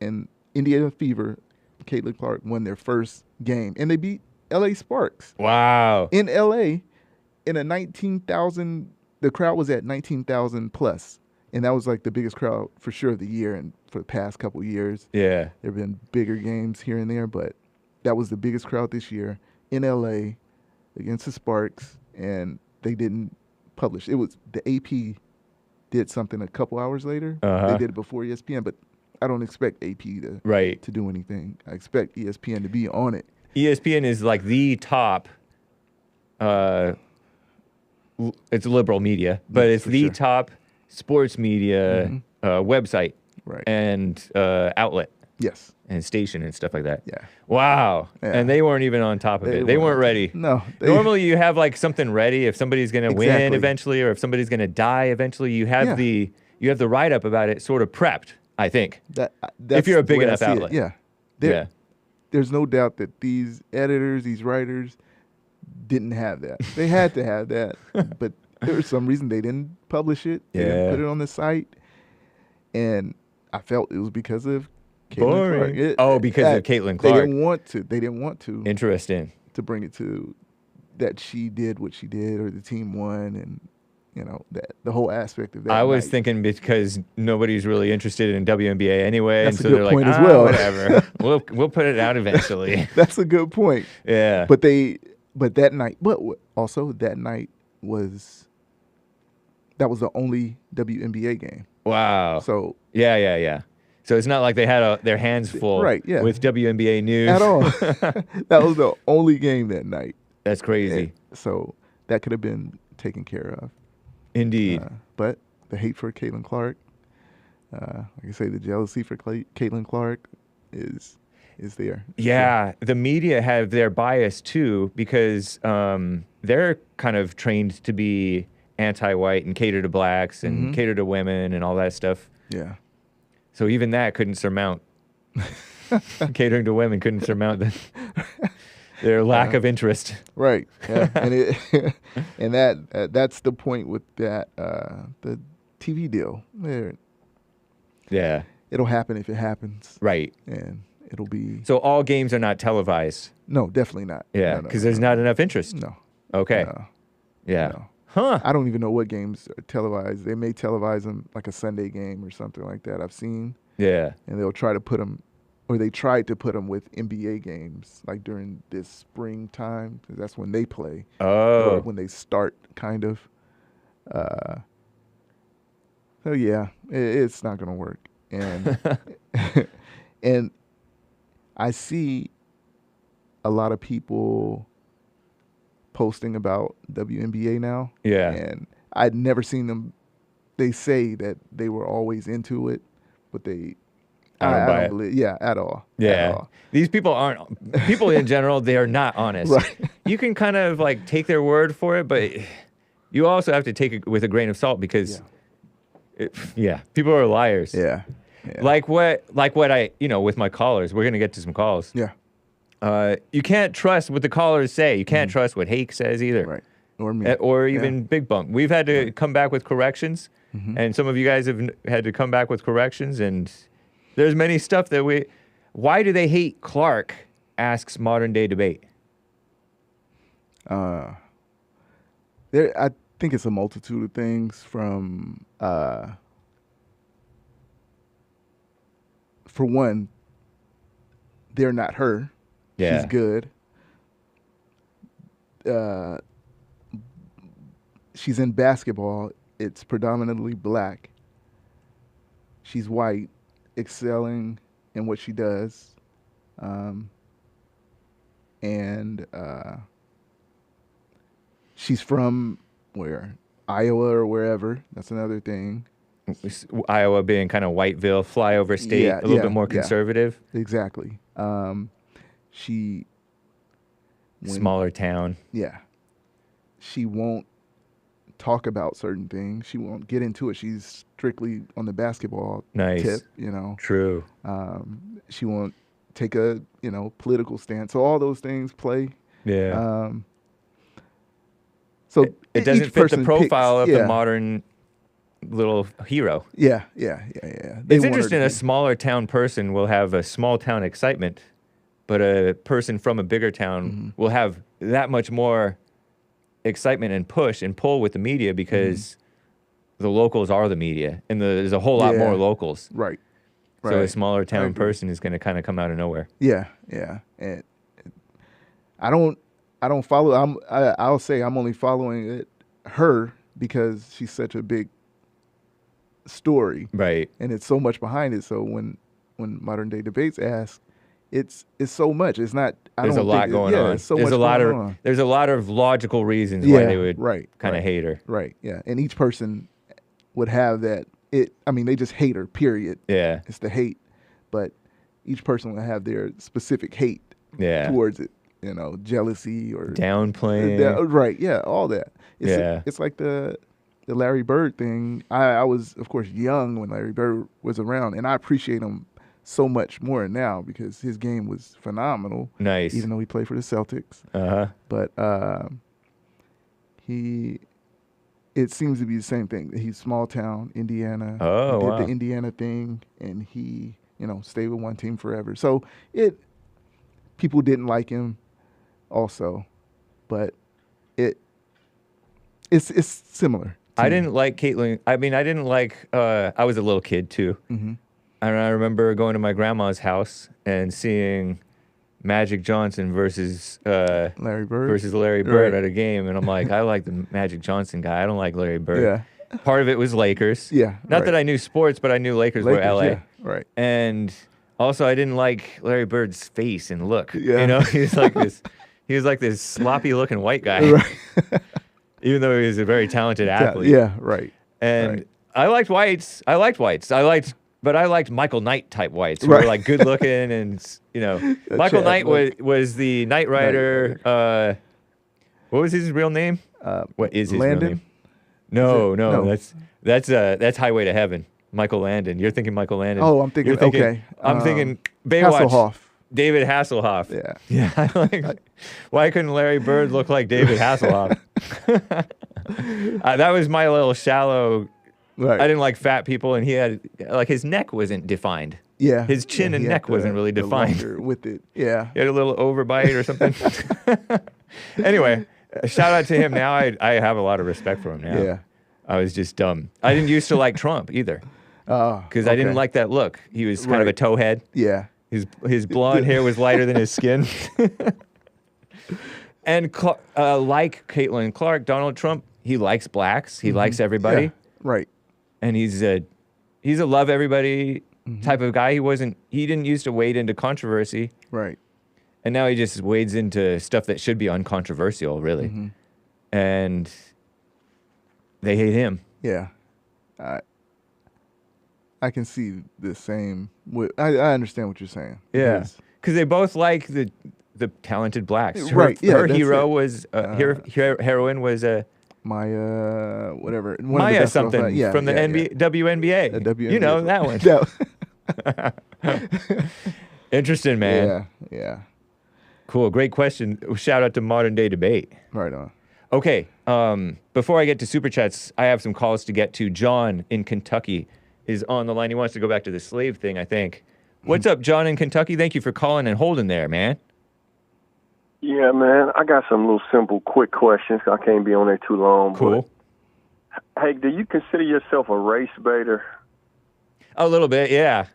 and Indiana Fever, Caitlin Clark won their first game. And they beat LA Sparks. Wow. In LA, in a 19,000, the crowd was at 19,000 plus. And that was like the biggest crowd for sure of the year and for the past couple of years. Yeah. There have been bigger games here and there, but that was the biggest crowd this year in LA against the Sparks, and they didn't publish. It was the AP did something a couple hours later. They did it before ESPN, but I don't expect AP to Right. to do anything. I expect ESPN to be on it. ESPN is like the top. It's liberal media, but Yes, it's for the sure. top sports media website Right. and outlet Yes. and station and stuff like that. Yeah. Wow. Yeah. And they weren't even on top of it. They weren't ready. No. Normally, you have like something ready if somebody's going to win Exactly. eventually, or if somebody's going to die eventually. You have Yeah. the write up about it sort of prepped. I think that's if you're a big the way I enough see it. outlet. Yeah. Yeah. There's no doubt that these editors, these writers, didn't have that. They had to have that, but there was some reason they didn't publish it. They didn't put it on the site, and I felt it was because of Caitlin Clark. Because of Caitlin Clark. They didn't want to. Interesting. To bring it to that she did what she did, or the team won, and that the whole aspect of that. I was night. thinking because nobody's really interested in WNBA anyway, That's and a so good they're point like, as well. whatever, we'll put it out eventually. That's a good point. Yeah. But that night, also that night was the only WNBA game. Wow. So Yeah. So it's not like they had their hands full Right, yeah. with WNBA news. at all, that was the only game that night. That's crazy. So that could have been taken care of. Indeed. But the hate for Caitlin Clark, like I say, the jealousy for Caitlin Clark is there. Yeah, the media have their bias too because they're kind of trained to be anti-white and cater to blacks and cater to women and all that stuff. Yeah. So even that couldn't surmount catering to women couldn't surmount their lack of interest. Right. Yeah. And that's the point with that the TV deal. Yeah. It'll happen if it happens. Right. And it'll be So all games are not televised. no, definitely not. Yeah, No, because there's not enough interest. no. Okay. No. Yeah. No. Huh. I don't even know what games are televised. They may televise them like a Sunday game or something like that. I've seen, Yeah. and they'll try to put them, or they tried to put them with NBA games, like during this springtime, because that's when they play. Oh. Or when they start, kind of. So yeah, it's not gonna work, and and I see a lot of people posting about WNBA now. Yeah. And I'd never seen them. They say that they were always into it, but I don't believe. Yeah, at all. Yeah. At all. These people in general, they are not honest. Right. You can kind of like take their word for it, but you also have to take it with a grain of salt because, people are liars. Yeah. Yeah. Like what I, with my callers, we're going to get to some calls. Yeah. You can't trust what the callers say. You can't trust what Hake says either. Right. Or me. Or even Bigg Bump. We've had to come back with corrections, and some of you guys have had to come back with corrections, and there's many stuff that why do they hate Clark, asks Modern Day Debate. I think it's a multitude of things from, for one, they're not her. Yeah. She's good. She's in basketball. It's predominantly black. She's white, excelling in what she does. And she's from where? Iowa or wherever. That's another thing. Iowa being kind of Whiteville, flyover state, a little bit more conservative. Exactly. Smaller town. Yeah. She won't talk about certain things. She won't get into it. She's strictly on the basketball tip, True. She won't take a, political stance. So all those things play. Yeah. So it doesn't fit the profile of the yeah. modern little hero. Yeah. It's interesting. A smaller town person will have a small town excitement, but a person from a bigger town will have that much more excitement and push and pull with the media because the locals are the media, and there's a whole lot more locals. Right. So a smaller town person is going to kind of come out of nowhere. Yeah. And I don't follow. I'll say I'm only following her because she's such a big story, Right. and it's so much behind it. So when when Modern Day Debates asked, it's so much. It's not. There's a lot going on. It's so there's much a lot going of on. there's a lot of logical reasons why they would kind of hate her. Right. Yeah. And each person would have that. They just hate her. Period. Yeah. It's the hate, but each person would have their specific hate Yeah. towards it. Jealousy or downplaying. Right. Yeah. All that. Yeah. It's like the Larry Bird thing. I was, of course, young when Larry Bird was around, and I appreciate him so much more now because his game was phenomenal. Nice. Even though he played for the Celtics. Uh-huh. But it seems to be the same thing. He's small town, Indiana. Oh, he did wow. the Indiana thing, and he, stayed with one team forever. So people didn't like him also, but it's similar. I didn't like Caitlyn. I didn't like, I was a little kid too. Mm-hmm. And I remember going to my grandma's house and seeing Magic Johnson versus Larry Bird Bird at a game. And I'm like, I like the Magic Johnson guy. I don't like Larry Bird. Yeah. Part of it was Lakers. Yeah. Not that I knew sports, but I knew Lakers were LA. Yeah, right. And also I didn't like Larry Bird's face and look. Yeah. He was like this sloppy looking white guy. Right. Even though he was a very talented athlete. Yeah, right. And right. I liked whites. But I liked Michael Knight type whites who were like good looking and Michael Knight was the Knight Rider. What was his real name? What is his Landon? real name? No, No. that's Highway to Heaven. Michael Landon. You're thinking Michael Landon. Oh, I'm thinking. Okay. I'm thinking Baywatch. Hasselhoff. David Hasselhoff. Yeah. Yeah. Why couldn't Larry Bird look like David Hasselhoff? That was my little shallow. Right. I didn't like fat people, and he had his neck wasn't defined. Yeah. His chin and neck wasn't really defined. With it. Yeah. He had a little overbite or something. Anyway, shout out to him. Now I have a lot of respect for him now. Yeah. I was just dumb. I didn't used to like Trump either. Because I didn't like that look. He was kind of a towhead. Yeah. His blonde hair was lighter than his skin. And like Caitlin Clark, Donald Trump, he likes blacks. He likes everybody. Yeah. Right. And he's a love everybody type of guy. He didn't used to wade into controversy. Right. And now he just wades into stuff that should be uncontroversial, really. Mm-hmm. And they hate him. Yeah. I can see the same. I understand what you're saying. Yeah. Because they both like the talented blacks. Right. Her hero was, her heroine was Maya, whatever. Maya something from the WNBA. The WNBA. You know that one. Interesting, man. Yeah. Cool. Great question. Shout out to Modern Day Debate. Right on. Okay. Before I get to Super Chats, I have some calls to get to. John in Kentucky is on the line. He wants to go back to the slave thing, I think. What's up, John in Kentucky? Thank you for calling and holding there, man. Yeah, man. I got some little simple, quick questions. I can't be on there too long. Cool. But, hey, do you consider yourself a race baiter? A little bit, yeah.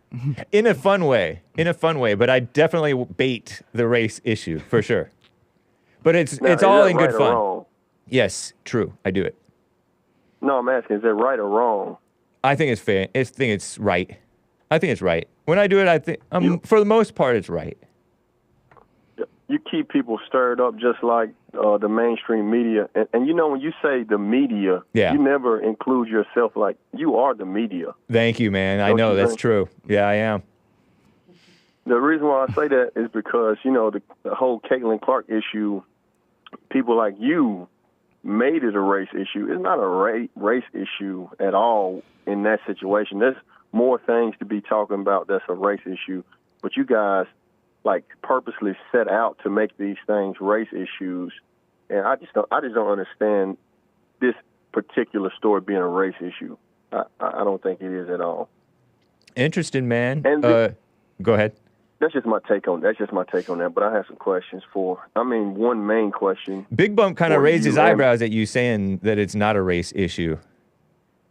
In a fun way. But I definitely bait the race issue, for sure. But it's all in good fun. Wrong? Yes, true. I do it. No, I'm asking, is that right or wrong? I think it's fair. I think it's right. When I do it, I think, for the most part, it's right. You keep people stirred up just like the mainstream media. And when you say the media, you never include yourself like you are the media. Thank you, man. I know that's true. Yeah, I am. The reason why I say that is because, the whole Caitlin Clark issue, people like you made it a race issue. It's not a race issue at all in that situation. There's more things to be talking about that's a race issue. But you guys purposely set out to make these things race issues, and I just don't understand this particular story being a race issue. I don't think it is at all. Interesting, man. And go ahead. That's just my take on that. But I have some questions one main question. Bigg Bump kind of raised his eyebrows at you saying that it's not a race issue.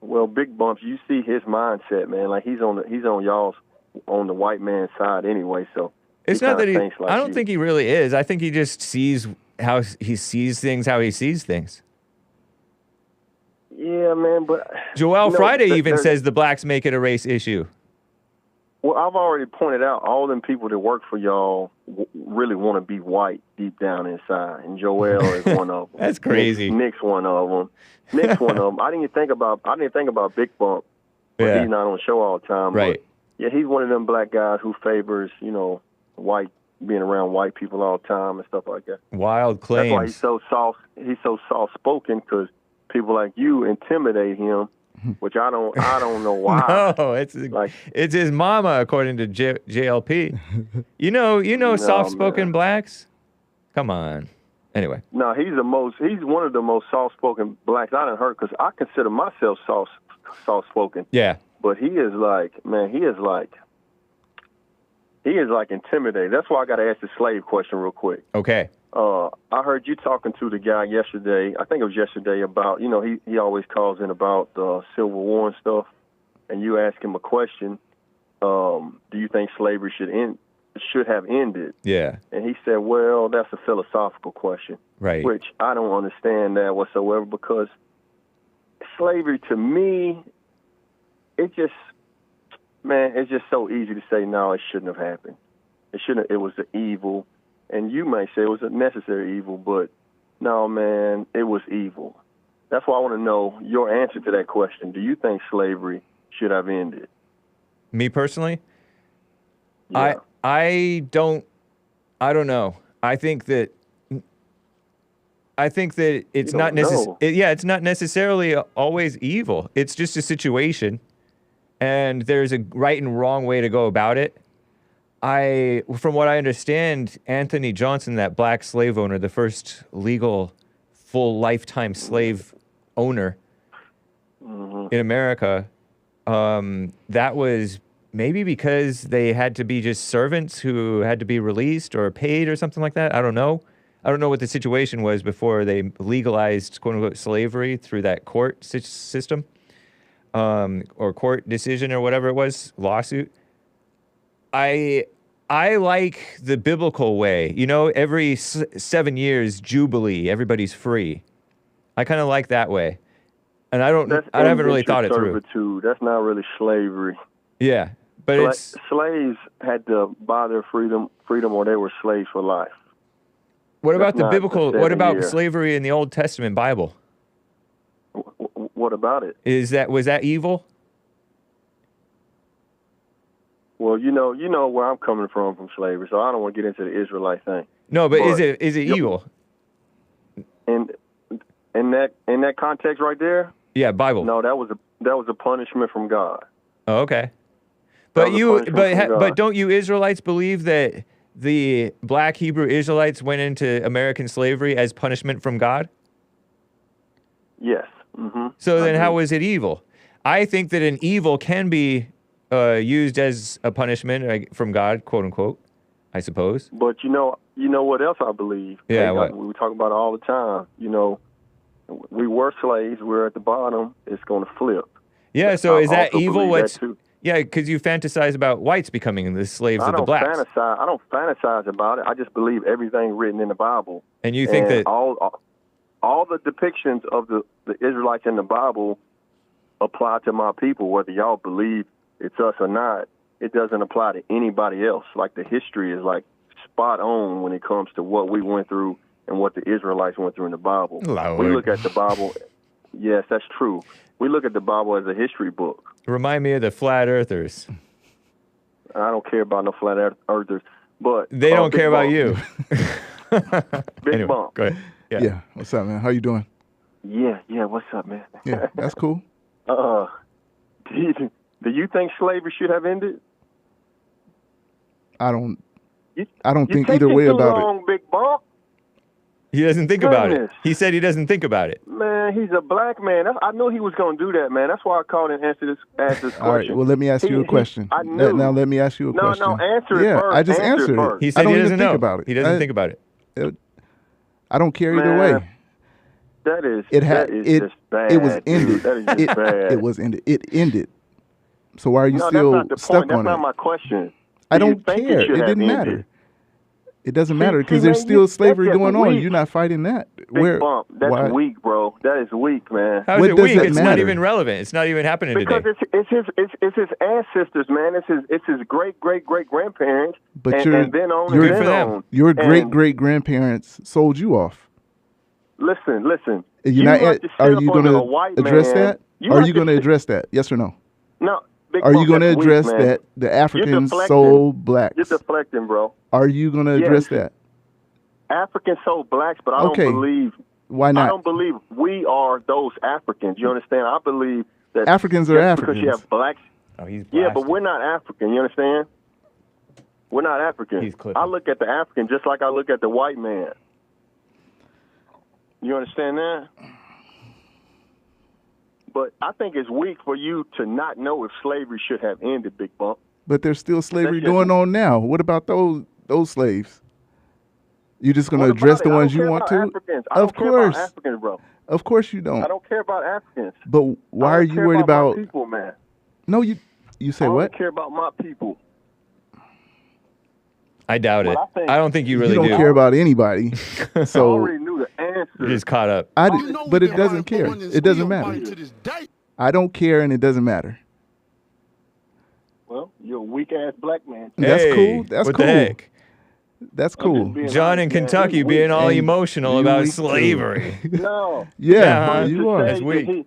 Well, Bigg Bump, you see his mindset, man. Like he's on y'all's on the white man's side anyway. So. It's not that I don't think he really is. I think he just sees how he sees things. Yeah, man, but... Joel Friday even says the blacks make it a race issue. Well, I've already pointed out all them people that work for y'all really want to be white deep down inside, and Joel is one of them. That's crazy. Nick's one of them. Nick's one of them. I didn't even think about Bigg Bump, but Yeah. he's not on the show all the time. Right. But yeah, he's one of them black guys who favors, white, being around white people all the time and stuff like that. Wild claims. That's why he's so soft. He's so soft-spoken because people like you intimidate him, which I don't know why. No, it's his mama, according to JLP. You know, soft-spoken man. blacks. Come on. Anyway, No, he's one of the most soft-spoken blacks I done heard because I consider myself soft-spoken. yeah. But he is like intimidating. That's why I got to ask the slave question real quick. Okay. I heard you talking to the guy yesterday. I think it was yesterday about, he always calls in about the Civil War and stuff. And you asked him a question. Do you think slavery should have ended? Yeah. And he said, well, that's a philosophical question. Right. Which I don't understand that whatsoever because slavery to me, it's just so easy to say, no, it shouldn't have happened. It was an evil. And you may say it was a necessary evil, but no, man, it was evil. That's why I want to know your answer to that question. Do you think slavery should have ended? Me personally? Yeah. I don't know. I think that it's not it's not necessarily always evil. It's just a situation, and there's a right and wrong way to go about it. From what I understand, Anthony Johnson, that black slave owner, the first legal full lifetime slave owner in America, that was maybe because they had to be just servants who had to be released or paid or something like that. I don't know. I don't know what the situation was before they legalized, quote unquote, slavery through that court system or court decision or whatever it was, lawsuit. I like the biblical way. Every 7 years, Jubilee, everybody's free. I kind of like that way. And I haven't really thought it through. Servitude. That's not really slavery. Yeah, but slaves had to buy their freedom or they were slaves for life. What about the not biblical? the What about 7 year. slavery in the Old Testament Bible? What about it? Was that evil? Well, you know where I'm coming from slavery, so I don't want to get into the Israelite thing. No, but is it evil? And in that context right there, Yeah, Bible. no, that was a punishment from God. Oh, okay. That was a punishment from God. But don't you Israelites believe that the black Hebrew Israelites went into American slavery as punishment from God? Yes. Mm-hmm. So then how was it evil? I think that an evil can be used as a punishment from God, quote unquote, I suppose. But you know what else I believe? Yeah, what? We talk about it all the time. We were slaves. We're at the bottom. It's going to flip. Yeah, so is that also evil? believe that too. Yeah, because you fantasize about whites becoming the slaves of the blacks. I don't fantasize about it. I just believe everything written in the Bible. And you think that all the depictions of the Israelites in the Bible apply to my people, whether y'all believe it's us or not. It doesn't apply to anybody else. Like the history is like spot on when it comes to what we went through and what the Israelites went through in the Bible. Lord. We look at the Bible. Yes, that's true. We look at the Bible as a history book. remind me of the flat earthers. I don't care about no flat earthers, but They don't care about you. Bigg Anyway, Bump. go ahead. Yeah. What's up, man? How you doing? Yeah. What's up, man? Yeah, that's cool. Do you think slavery should have ended? I don't You think either way about it. long, Bigg Bump. He doesn't think about it. Goodness. He said he doesn't think about it. Man, he's a black man. I knew he was going to do that, man. That's why I called and asked this question. All right. Well, let me ask you a question. I knew. Now let me ask you a question. No, answer it yeah, first. I just Answer it answered first. it. He I said don't he even doesn't think know. about it. He doesn't think about it. I don't care either Man, way. That is just bad. It was ended. Dude. That is just bad. It was ended. It ended. So why are you No, still that's not the stuck point. That's on not it? my question. I Do you don't think care. should It have didn't ended? matter. It doesn't matter See, because there's man, still that's slavery just going on. weak. You're not fighting that. Big Bump. That's why? weak, bro. That is weak, man. How is What it does weak? that It's not matter? even relevant. It's not even happening Because today. it's his ancestors, man. It's his great grandparents. But and then on your and Good for then them. on. your And great great grandparents sold you off. Listen. Are You like to sit are up you under going a to white address man. that? You Are like you to going to sit- address that? Yes or no? No. Big Are you Bump, going to that's weak, address man. that the Africans deflecting. sold blacks? You're deflecting, bro. Are you going to address that? Africans sold blacks, but I Okay. don't believe. Why I not? don't believe we are those Africans. You understand? I believe that Africans are just because you Africans. have blacks. Oh, he's Yeah, but blasting. we're not African. You understand? We're not African. He's clipping. I look at the African just like I look at the white man. You understand that? But I think it's weak for you to not know if slavery should have ended, Big Bump. But there's still slavery just- going on now. What about those slaves? You just going to What about address it? the I don't ones you care want about to? Africans. I Of don't care about course. Africans, bro. Of course you I don't. don't care about Africans. But why I are don't you care worried my about? people, man? No, you say I only what? care about my people. I doubt it. Well, I think- I don't think you really you don't do. care about anybody. I So already knew the answer. You're just caught up. but it doesn't care. It doesn't matter. I don't care, and it doesn't matter. Well, you're a weak ass black man. That's Hey, cool. That's what cool. the heck? That's I'm cool. just being John in honest, man. Kentucky He's being weak. all Hey, emotional you about weak too. slavery. No. Yeah, huh? you are. That's weak. He's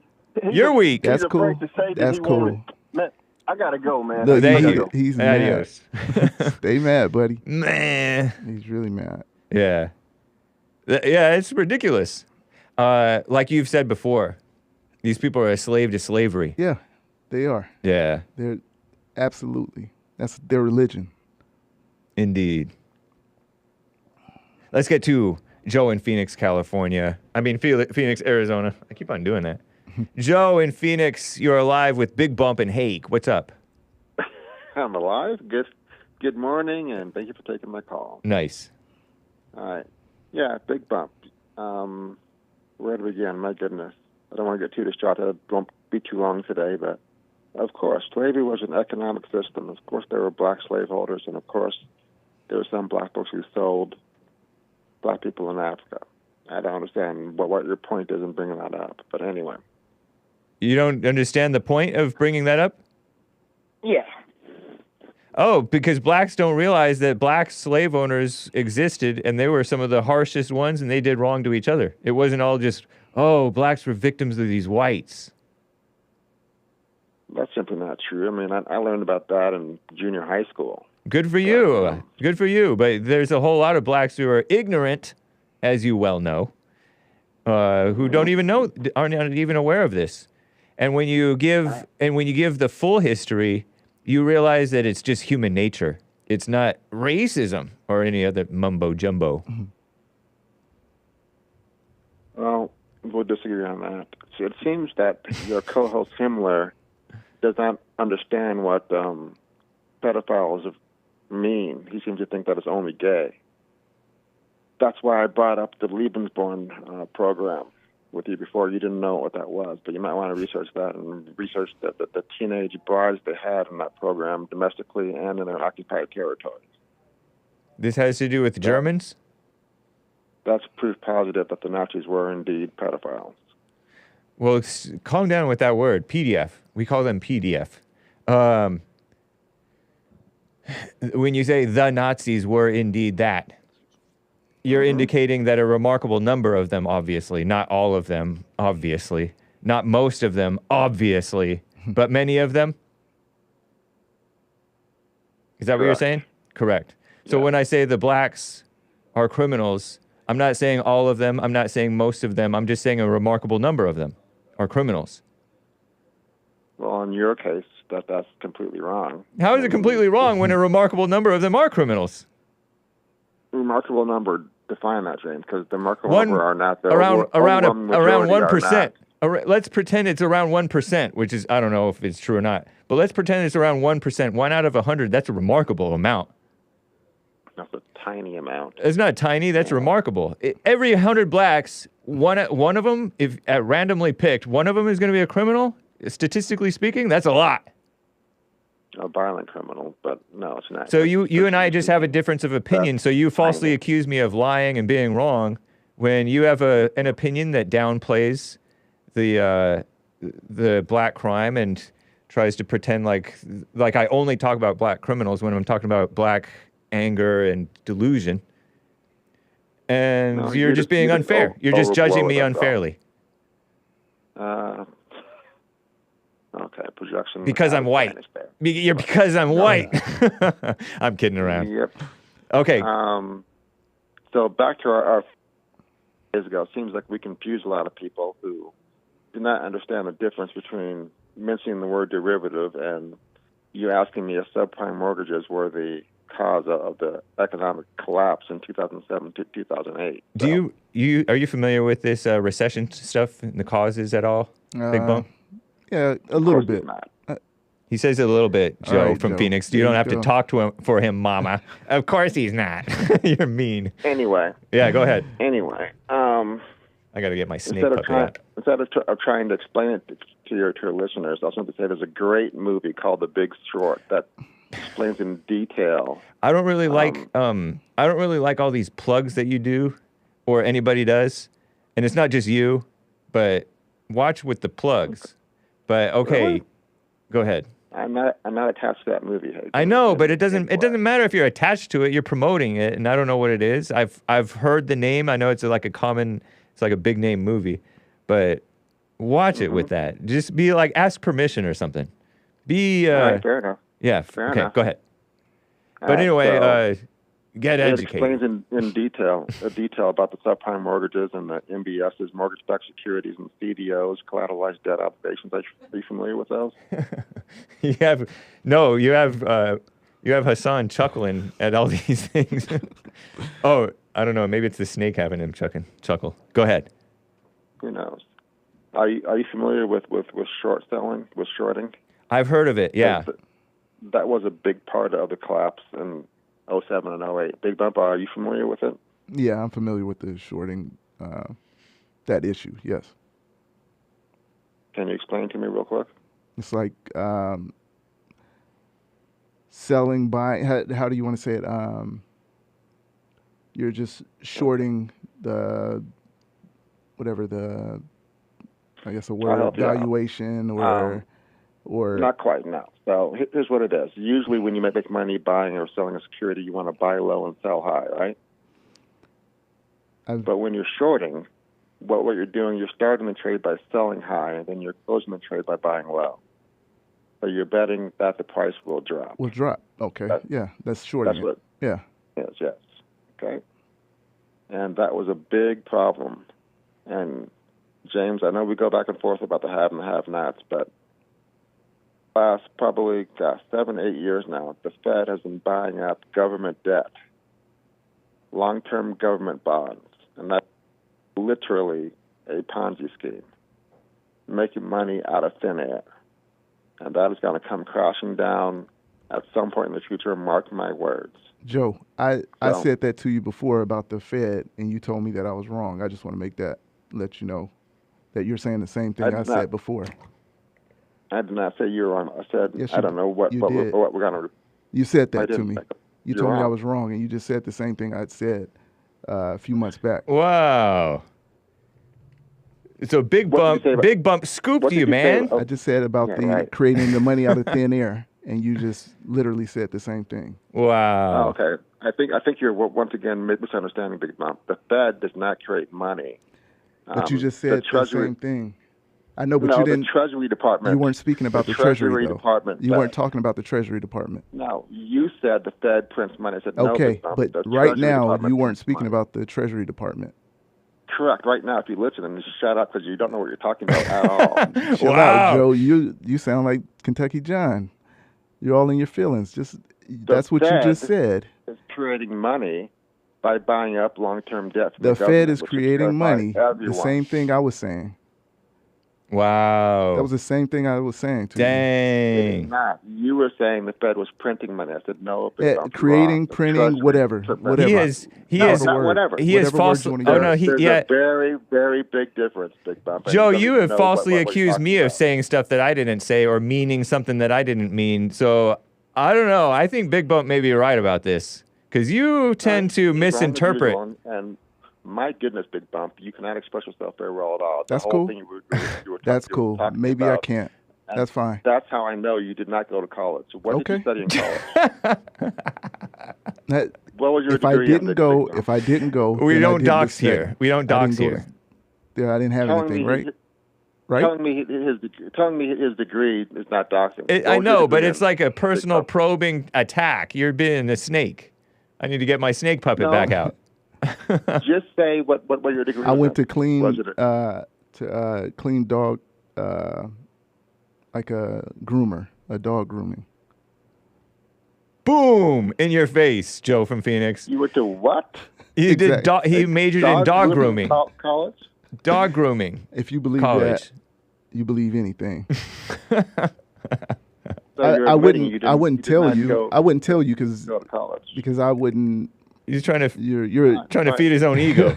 You're weak. That's he's afraid cool. to say that That's he cool. wanted- Man, I gotta go, man. Look, Thank he- you. he's mad. Adios. Stay mad, buddy. Man. He's really mad. Yeah. Yeah, it's ridiculous. Like you've said before, these people are a slave to slavery. Yeah, they are. Yeah, They're absolutely. That's their religion. indeed. Let's get to Joe in Phoenix, California. I mean, Phoenix, Arizona. I keep on doing that. Joe in Phoenix, you're alive with Bigg Bump and Hake. What's up? I'm alive. Good morning, and thank you for taking my call. Nice. All right. Yeah, Bigg Bump. Where to begin? My goodness. I don't want to get too distracted. It won't be too long today, but of course, slavery was an economic system. Of course, there were black slaveholders, and of course, there were some black folks who sold black people in Africa. I don't understand what your point is in bringing that up, but anyway. You don't understand the point of bringing that up? Yeah. Oh, because blacks don't realize that black slave owners existed and they were some of the harshest ones and they did wrong to each other. It wasn't all just, oh, blacks were victims of these whites. That's simply not true. I mean, I learned about that in junior high school. Good for you. Good for you. But there's a whole lot of blacks who are ignorant, as you well know, who don't even know, aren't even aware of this. And when you give the full history, you realize that it's just human nature. It's not racism or any other mumbo jumbo. Well, we'll disagree on that. So it seems that your co-host Himmler does not understand what pedophiles mean. He seems to think that it's only gay. That's why I brought up the Lebensborn program with you before. You didn't know what that was, but you might want to research that and research the teenage brides they had in that program domestically and in their occupied territories. This has to do with Germans? That's proof positive that the Nazis were indeed pedophiles. Well, calm down with that word, PDF. We call them PDF. When you say the Nazis were indeed that, you're indicating that a remarkable number of them, obviously, not all of them, obviously, not most of them, obviously, but many of them. Is that what you're Correct. saying? Correct. So Yeah. when I say the blacks are criminals, I'm not saying all of them. I'm not saying most of them. I'm just saying a remarkable number of them are criminals. Well, in your case, that's completely wrong. How is it completely wrong when a remarkable number of them are criminals? Remarkable number, define that, James, because the remarkable One- number are not the around overwhelming majority 1%. are not. Let's pretend it's around 1%, which is, I don't know if it's true or not, but let's pretend it's around 1%. 1 out of 100, that's a remarkable amount. That's a tiny amount. It's not tiny, that's remarkable. Every 100 blacks, one of them, if randomly picked, one of them is going to be a criminal, statistically speaking, that's a lot. a violent criminal, but no, it's not. So you and I just have a difference of opinion. So you falsely accuse me of lying and being wrong when you have an opinion that downplays the black crime and tries to pretend like I only talk about black criminals when I'm talking about black anger and delusion. And No, you're just being unfair. You're just judging me unfairly. Okay, projection. Because I'm white. Because I'm white. I'm kidding around. Yep. Okay. So back to our days ago, it seems like we confuse a lot of people who do not understand the difference between mentioning the word derivative and you asking me if subprime mortgages were the cause of the economic collapse in 2007 to 2008. Are you familiar with this recession stuff and the causes at all, Bigg Bump? Yeah, a little bit. He says a little bit, Joe, right, from Joe. Phoenix. You don't have to talk to him for him, Mama. Of course he's not. You're mean. Anyway. Yeah, go ahead. Anyway. I got to get my snake puppy out. Instead of trying to explain it to your listeners, I was going to say there's a great movie called The Big Short that explains in detail. I don't really like all these plugs that you do or anybody does. And it's not just you, but watch with the plugs. But okay, Really? Go ahead. I'm not attached to that movie. Hake. I know, but it doesn't matter if you're attached to it. You're promoting it, and I don't know what it is. I've heard the name. I know it's like a big name movie, but watch it with that. Just be like, ask permission or something. Be All right, fair enough. Yeah. Fair okay. enough. Go ahead. All But right, anyway, get it educated. explains in detail about the subprime mortgages and the MBSs, mortgage-backed securities, and CDOs, collateralized debt obligations. Are you familiar with those? You have Hassan chuckling at all these things. Oh, I don't know. Maybe it's the snake having him chuckle. Go ahead. Who knows? Are you familiar with short selling, with shorting? I've heard of it. Yeah. That was a big part of the collapse in 07 and 08. Bigg Bump, are you familiar with it? Yeah, I'm familiar with the shorting, that issue, yes. Can you explain to me real quick? It's like selling, buying, how do you want to say it? You're just shorting the valuation or not quite, no. So here's what it is. Usually when you make money buying or selling a security, you want to buy low and sell high, right? But when you're shorting, what you're doing, you're starting the trade by selling high, and then you're closing the trade by buying low. So you're betting that the price will drop. Will drop. Okay. That's shorting. That's what. Yeah. Yes. Okay. And that was a big problem. And James, I know we go back and forth about the have and the have-nots, but last probably 7-8 years now, the Fed has been buying up government debt, long-term government bonds, and that's literally a Ponzi scheme, making money out of thin air. And that is going to come crashing down at some point in the future, mark my words. Joe, I said that to you before about the Fed, and you told me that I was wrong. I just want to let you know that you're saying the same thing I said before. I did not say you were wrong. I said, yes, I don't know what we're going to... You said that to me. You told me wrong. I was wrong, and you just said the same thing I'd said a few months back. Wow. So Bigg Bump scooped you, man. I just said about creating the money out of thin air, and you just literally said the same thing. Wow. Oh, okay. I think you're once again misunderstanding Bigg Bump. The Fed does not create money. But you just said the same thing. I know, but you didn't. The Treasury Department. You weren't speaking about the Treasury Department. You weren't talking about the Treasury Department. No, you said the Fed prints money. I said okay, no, but right now you weren't speaking about the Treasury Department. Correct. Right now, if you listen, and just shut up because you don't know what you're talking about at all. Shut up, Joe. You sound like Kentucky John. You're all in your feelings. That's what you just said. Is creating money by buying up long-term debt. The Fed is creating money. The same thing I was saying. Wow. That was the same thing I was saying to you. Dang. Not. You were saying the Fed was printing money. I said no. Creating, printing, whatever. He is false. Oh no, There's a very, very big difference, Bigg Bump. Joe, you have falsely accused me of saying stuff that I didn't say or meaning something that I didn't mean. So I don't know. I think Bigg Bump may be right about this because you tend to misinterpret. And my goodness, Bigg Bump, you cannot express yourself very well at all. That's the whole cool. Thing you were That's cool. Maybe I can't. And that's fine. That's how I know you did not go to college. So what did you study in college? What was your if I degree didn't go, if I didn't go, we don't dox here. We don't dox here. Yeah, I didn't have anything, right? Right? Telling me his degree is not doxing. I know, but it's like a personal probing attack. You're being a snake. I need to get my snake puppet back out. Just say what your degree. I went to clean clean dog, like a groomer, a dog grooming. Boom! In your face, Joe from Phoenix. You went to what? He did. He majored in dog grooming. College. Dog grooming. If you believe college. that, you believe anything. So I wouldn't tell you. I wouldn't tell you go to college because I wouldn't. He's trying to. You're trying to feed his own ego.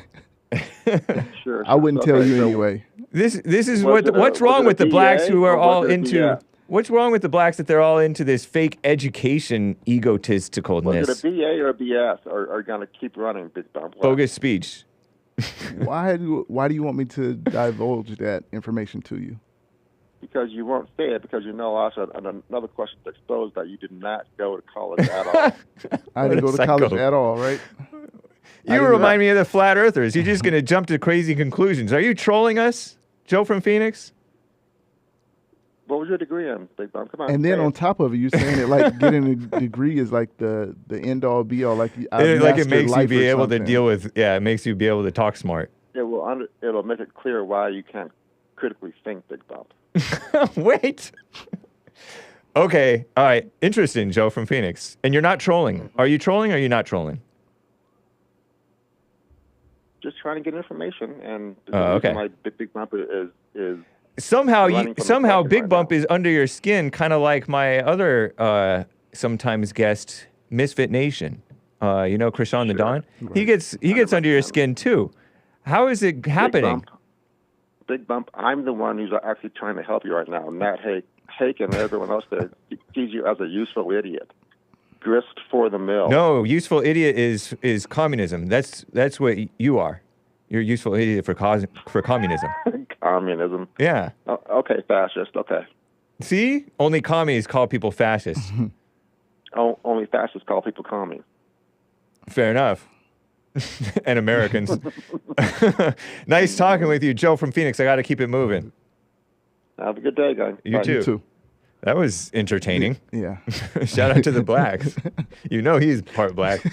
Sure. I wouldn't tell you anyway. This is what's wrong with the blacks who are all into. What's wrong with the blacks that they're all into this fake education egotisticalness? Was it a BA or a BS or going to keep running, Bigg Bump? Bogus speech. Why do you want me to divulge that information to you? Because you won't say it, because you know also another question to expose that you did not go to college at all. I didn't go to college at all, right? You remind me of the flat earthers. You're just going to jump to crazy conclusions. Are you trolling us, Joe from Phoenix? What was your degree in, Bigg Bump? Come on. And then on top of it, you're saying it like getting a degree is like the end all be all. Like it makes you be able to deal with. Yeah, it makes you be able to talk smart. It'll make it clear why you can't critically think, Bigg Bump. Wait. Okay. All right. Interesting, Joe from Phoenix. And you're not trolling. Are you trolling or are you not trolling? Just trying to get information, and okay. My Bigg Bump is somehow Bigg Bump is under your skin, kind of like my other sometimes guest, Misfit Nation. Krishan the Don. Right. He gets under your skin too. How is it happening? Bigg Bump, I'm the one who's actually trying to help you right now. Not Hake and everyone else that sees you as a useful idiot. Grist for the mill. No, useful idiot is communism. That's what you are. You're a useful idiot for communism. Communism. Yeah. Oh, okay, fascist. Okay. See? Only commies call people fascists. Only fascists call people commie. Fair enough. And Americans. Nice talking with you, Joe from Phoenix. I got to keep it moving. Have a good day, guys. You too. That was entertaining. Yeah. Shout out to the blacks. You know he's part black.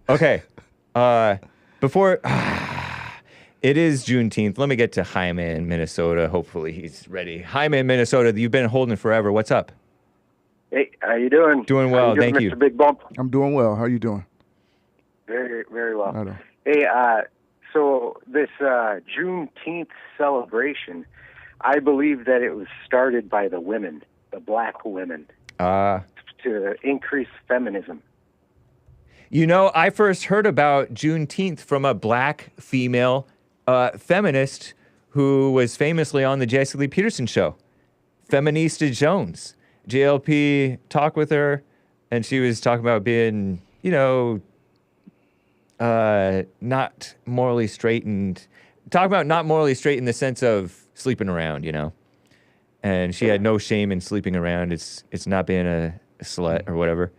Okay. Before it is Juneteenth, let me get to Jaime in Minnesota. Hopefully he's ready. Jaime in Minnesota, you've been holding forever. What's up? Hey, how you doing? Doing well, thank you. Mr. Bigg Bump. I'm doing well. How are you doing? Very, very well. I know. Hey, so this Juneteenth celebration, I believe that it was started by the women, the black women, to increase feminism. I first heard about Juneteenth from a black female feminist who was famously on the Jesse Lee Peterson show, Feminista Jones. JLP talked with her, and she was talking about being, not morally straight, and talking about not morally straight in the sense of sleeping around, and she had no shame in sleeping around. It's not being a slut or whatever.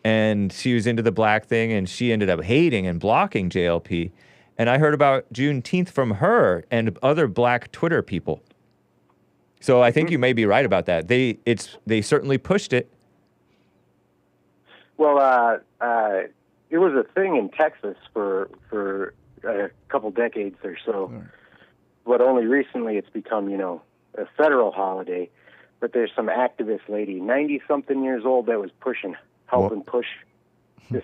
And she was into the black thing, and she ended up hating and blocking JLP. And I heard about Juneteenth from her and other black Twitter people. So I think you may be right about that. They certainly pushed it. Well, it was a thing in Texas for a couple decades or so, but only recently it's become, a federal holiday. But there's some activist lady, 90-something years old, that was helping push this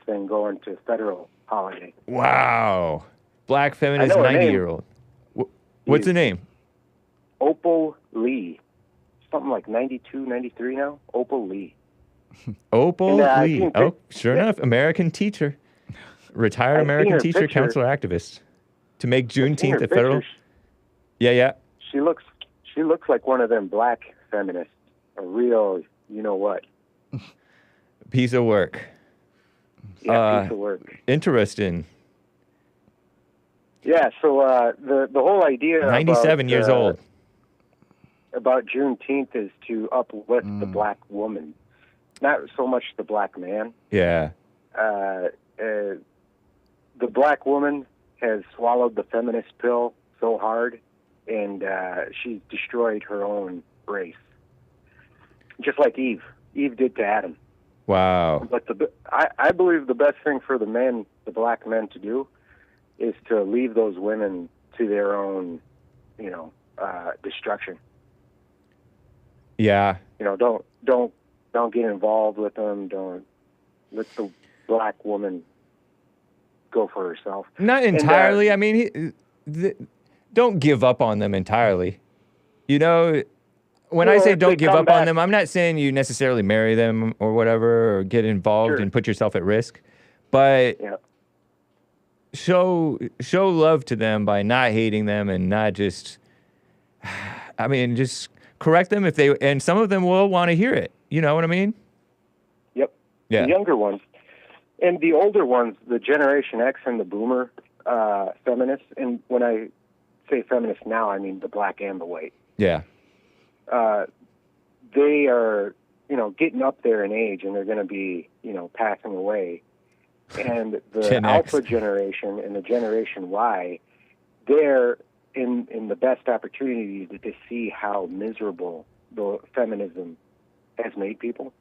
thing going to federal holiday. Wow. Black feminist 90-year-old. What's the name? Opal Lee. Something like 92, 93 now. Opal Lee. Opal Lee. Oh, sure enough. American teacher. Retired American teacher, counselor, activist. To make Juneteenth a federal... Yeah. She looks like one of them black feminists. a real, you know what? Piece of work. Yeah, piece of work. Interesting. Yeah, so the whole idea 97 years old. About Juneteenth is to uplift the black woman, not so much the black man. Yeah. The black woman has swallowed the feminist pill so hard, and she's destroyed her own race. Just like Eve. Eve did to Adam. Wow. But I believe the best thing for the black men to do is to leave those women to their own, destruction. Yeah. Don't get involved with them. Don't let the black woman go for herself. Not entirely. I mean, don't give up on them entirely. When I say don't give up on them, I'm not saying you necessarily marry them or whatever, or get involved and put yourself at risk, but show love to them by not hating them and not just, just correct them and some of them will want to hear it. You know what I mean? Yep. Yeah. The younger ones. And the older ones, the Generation X and the Boomer feminists, and when I say feminists now, I mean the black and the white. Yeah. They are, getting up there in age, and they're going to be, passing away. And the Alpha generation and the Generation Y, they're in the best opportunity to see how miserable the feminism has made people.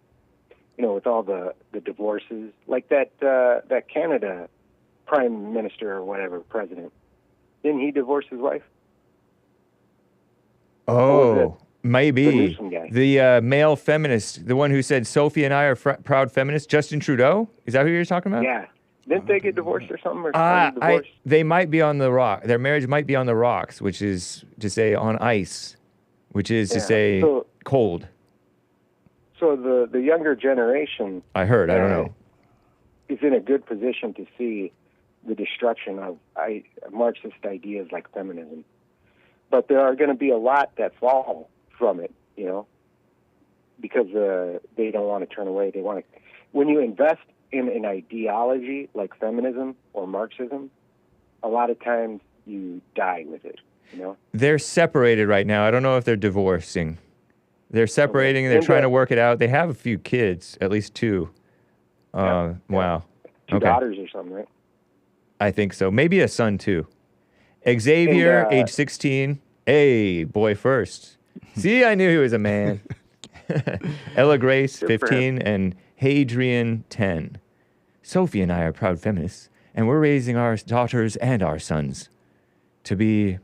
With all the divorces, like that Canada prime minister or whatever, president. Didn't he divorce his wife? Oh, maybe. The male feminist, the one who said, Sophie and I are proud feminists, Justin Trudeau? Is that who you're talking about? Yeah. Didn't they get divorced or something? Or they might be on the rock. Their marriage might be on the rocks, which is to say on ice, which is to say cold. So the younger generation, I heard, I don't know, is in a good position to see the destruction of Marxist ideas like feminism. But there are going to be a lot that fall from it, because they don't want to turn away. They want to. When you invest in an ideology like feminism or Marxism, a lot of times you die with it. They're separated right now. I don't know if they're divorcing. They're separating and they're trying to work it out. They have a few kids, at least 2. Wow. 2 daughters or something, right? I think so. Maybe a son, too. Xavier, age 16. Hey, boy first. See, I knew he was a man. Ella Grace, 15. And Hadrian, 10. Sophie and I are proud feminists, and we're raising our daughters and our sons to be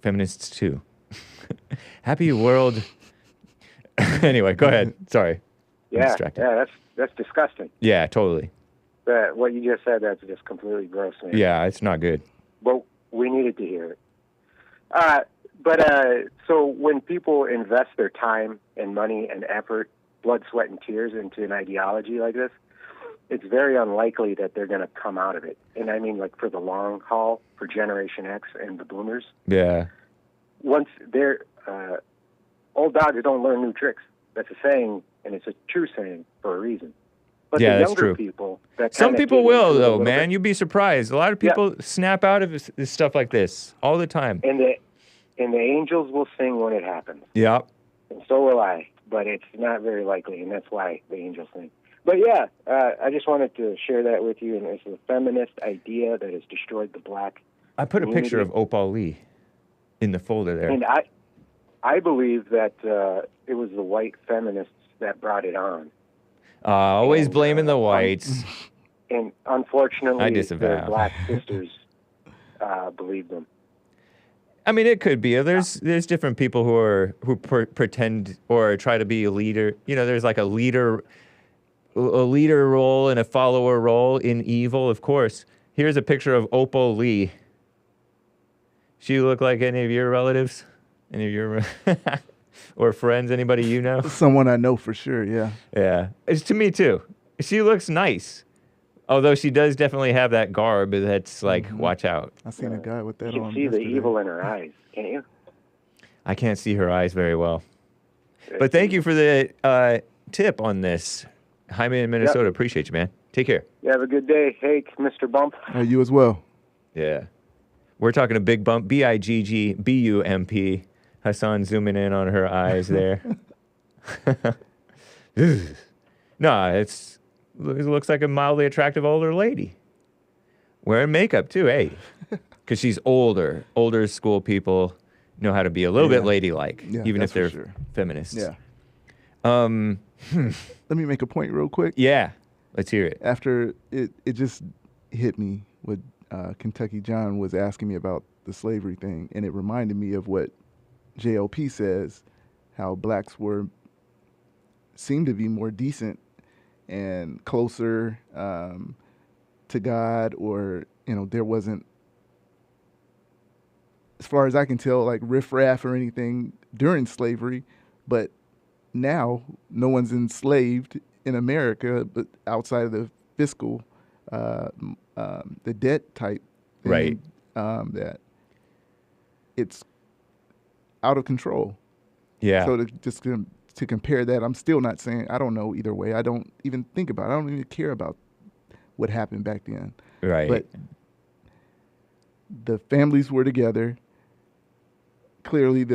feminists, too. Happy world. Anyway, go ahead. Sorry. Yeah, that's disgusting. Yeah, totally. What you just said, that's just completely gross, man. Yeah, it's not good. But we needed to hear it. So when people invest their time and money and effort, blood, sweat, and tears into an ideology like this, it's very unlikely that they're going to come out of it. And I mean, like, for the long haul, for Generation X and the Boomers. Yeah. Once they're old dogs don't learn new tricks. That's a saying, and it's a true saying for a reason. But yeah, the that's younger true. People, that some people will, though, man. Bit. You'd be surprised. A lot of people snap out of this stuff like this all the time. And the angels will sing when it happens. Yep. And so will I, but it's not very likely, and that's why the angels sing. But yeah, I just wanted to share that with you, and it's a feminist idea that has destroyed the black I put community. A picture of Opal Lee in the folder there. And I believe that it was the white feminists that brought it on. Always blaming the whites. And unfortunately, I disavow. their black sisters believe them. I mean, it could be. There's different people who pretend or try to be a leader. There's like a leader role and a follower role in evil, of course. Here's a picture of Opal Lee. She look like any of your relatives? Any of your or friends? Anybody you know? Someone I know for sure, yeah. Yeah. It's to me, too. She looks nice. Although she does definitely have that garb that's like, watch out. I seen a guy with that you on can see yesterday. the evil in her eyes, can't you? I can't see her eyes very well. But thank you for the tip on this. Jaime in Minnesota, appreciate you, man. Take care. You have a good day. Hake, Mr. Bump. You as well. Yeah. We're talking to Bigg Bump, BIGGBUMP. Hassan zooming in on her eyes there. No, it looks like a mildly attractive older lady. Wearing makeup, too, hey. Because she's older. Older school people know how to be a little bit ladylike, even if they're feminists. Yeah. Let me make a point real quick. Yeah. Let's hear it. After it just hit me what Kentucky John was asking me about the slavery thing, and it reminded me of what JLP says, how blacks seemed to be more decent and closer to God, or there wasn't, as far as I can tell, like riffraff or anything during slavery. But now no one's enslaved in America, but outside of the fiscal, the debt type thing, right? That it's out of control. Yeah. So to compare that, I'm still not saying, I don't know either way. I don't even think about it. I don't even care about what happened back then. Right. But the families were together. Clearly,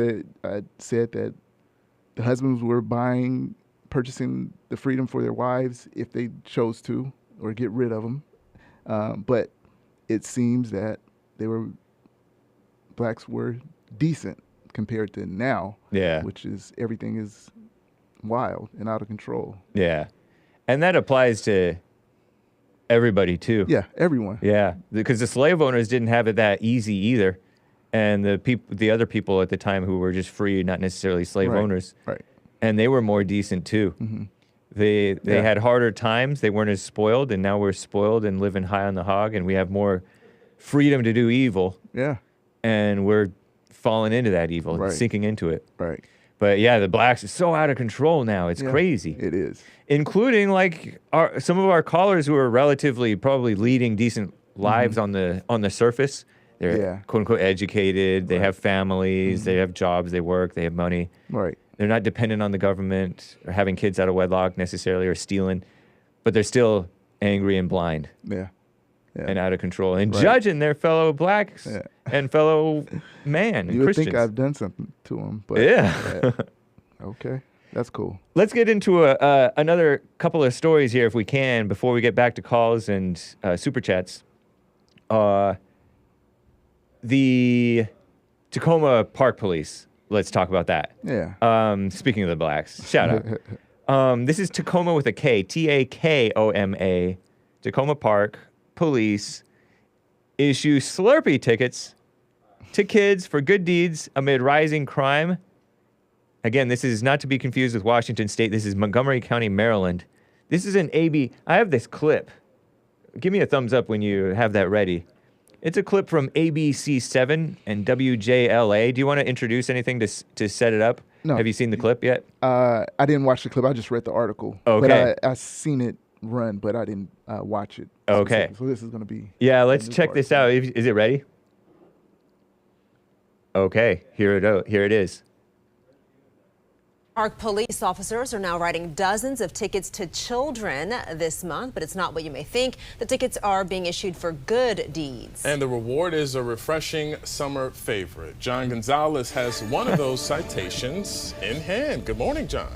said that the husbands were purchasing the freedom for their wives if they chose to, or get rid of them. But it seems that blacks were decent compared to now. Yeah. Which is, everything is wild and out of control. Yeah. And that applies to everybody too. Yeah, everyone. Yeah, because the slave owners didn't have it that easy either. And the other people at the time who were just free, not necessarily slave owners. Right. And they were more decent too. Mm-hmm. They had harder times. They weren't as spoiled, and now we're spoiled and living high on the hog, and we have more freedom to do evil. Yeah. And we're falling into that evil, sinking into it. Right. But yeah, the blacks are so out of control now. It's crazy. It is. Including like some of our callers who are relatively probably leading decent lives on the surface. They're quote unquote educated. They have families. They have jobs. They work. They have money. Right. They're not dependent on the government or having kids out of wedlock necessarily, or stealing, but they're still angry and blind. Yeah. And out of control, and judging their fellow blacks and fellow man and you would Christians. think I've done something to them, but okay, that's cool. Let's get into another couple of stories here, if we can, before we get back to calls and super chats. The Takoma Park Police. Let's talk about that. Yeah. Speaking of the blacks, shout out. This is Takoma with a K, Takoma. Takoma Park Police issue Slurpee tickets to kids for good deeds amid rising crime. Again, this is not to be confused with Washington State. This is Montgomery County, Maryland. This is an AB. I have this clip. Give me a thumbs up when you have that ready. It's a clip from ABC7 and WJLA. Do you want to introduce anything to set it up? No. Have you seen the clip yet? I didn't watch the clip. I just read the article. Okay. But I seen it run, but I didn't watch it. Okay. So this is going to be... Yeah, let's check this out. Is it ready? Okay, here it is. Park police officers are now writing dozens of tickets to children this month, but it's not what you may think. The tickets are being issued for good deeds. And the reward is a refreshing summer favorite. John Gonzalez has one of those citations in hand. Good morning, John.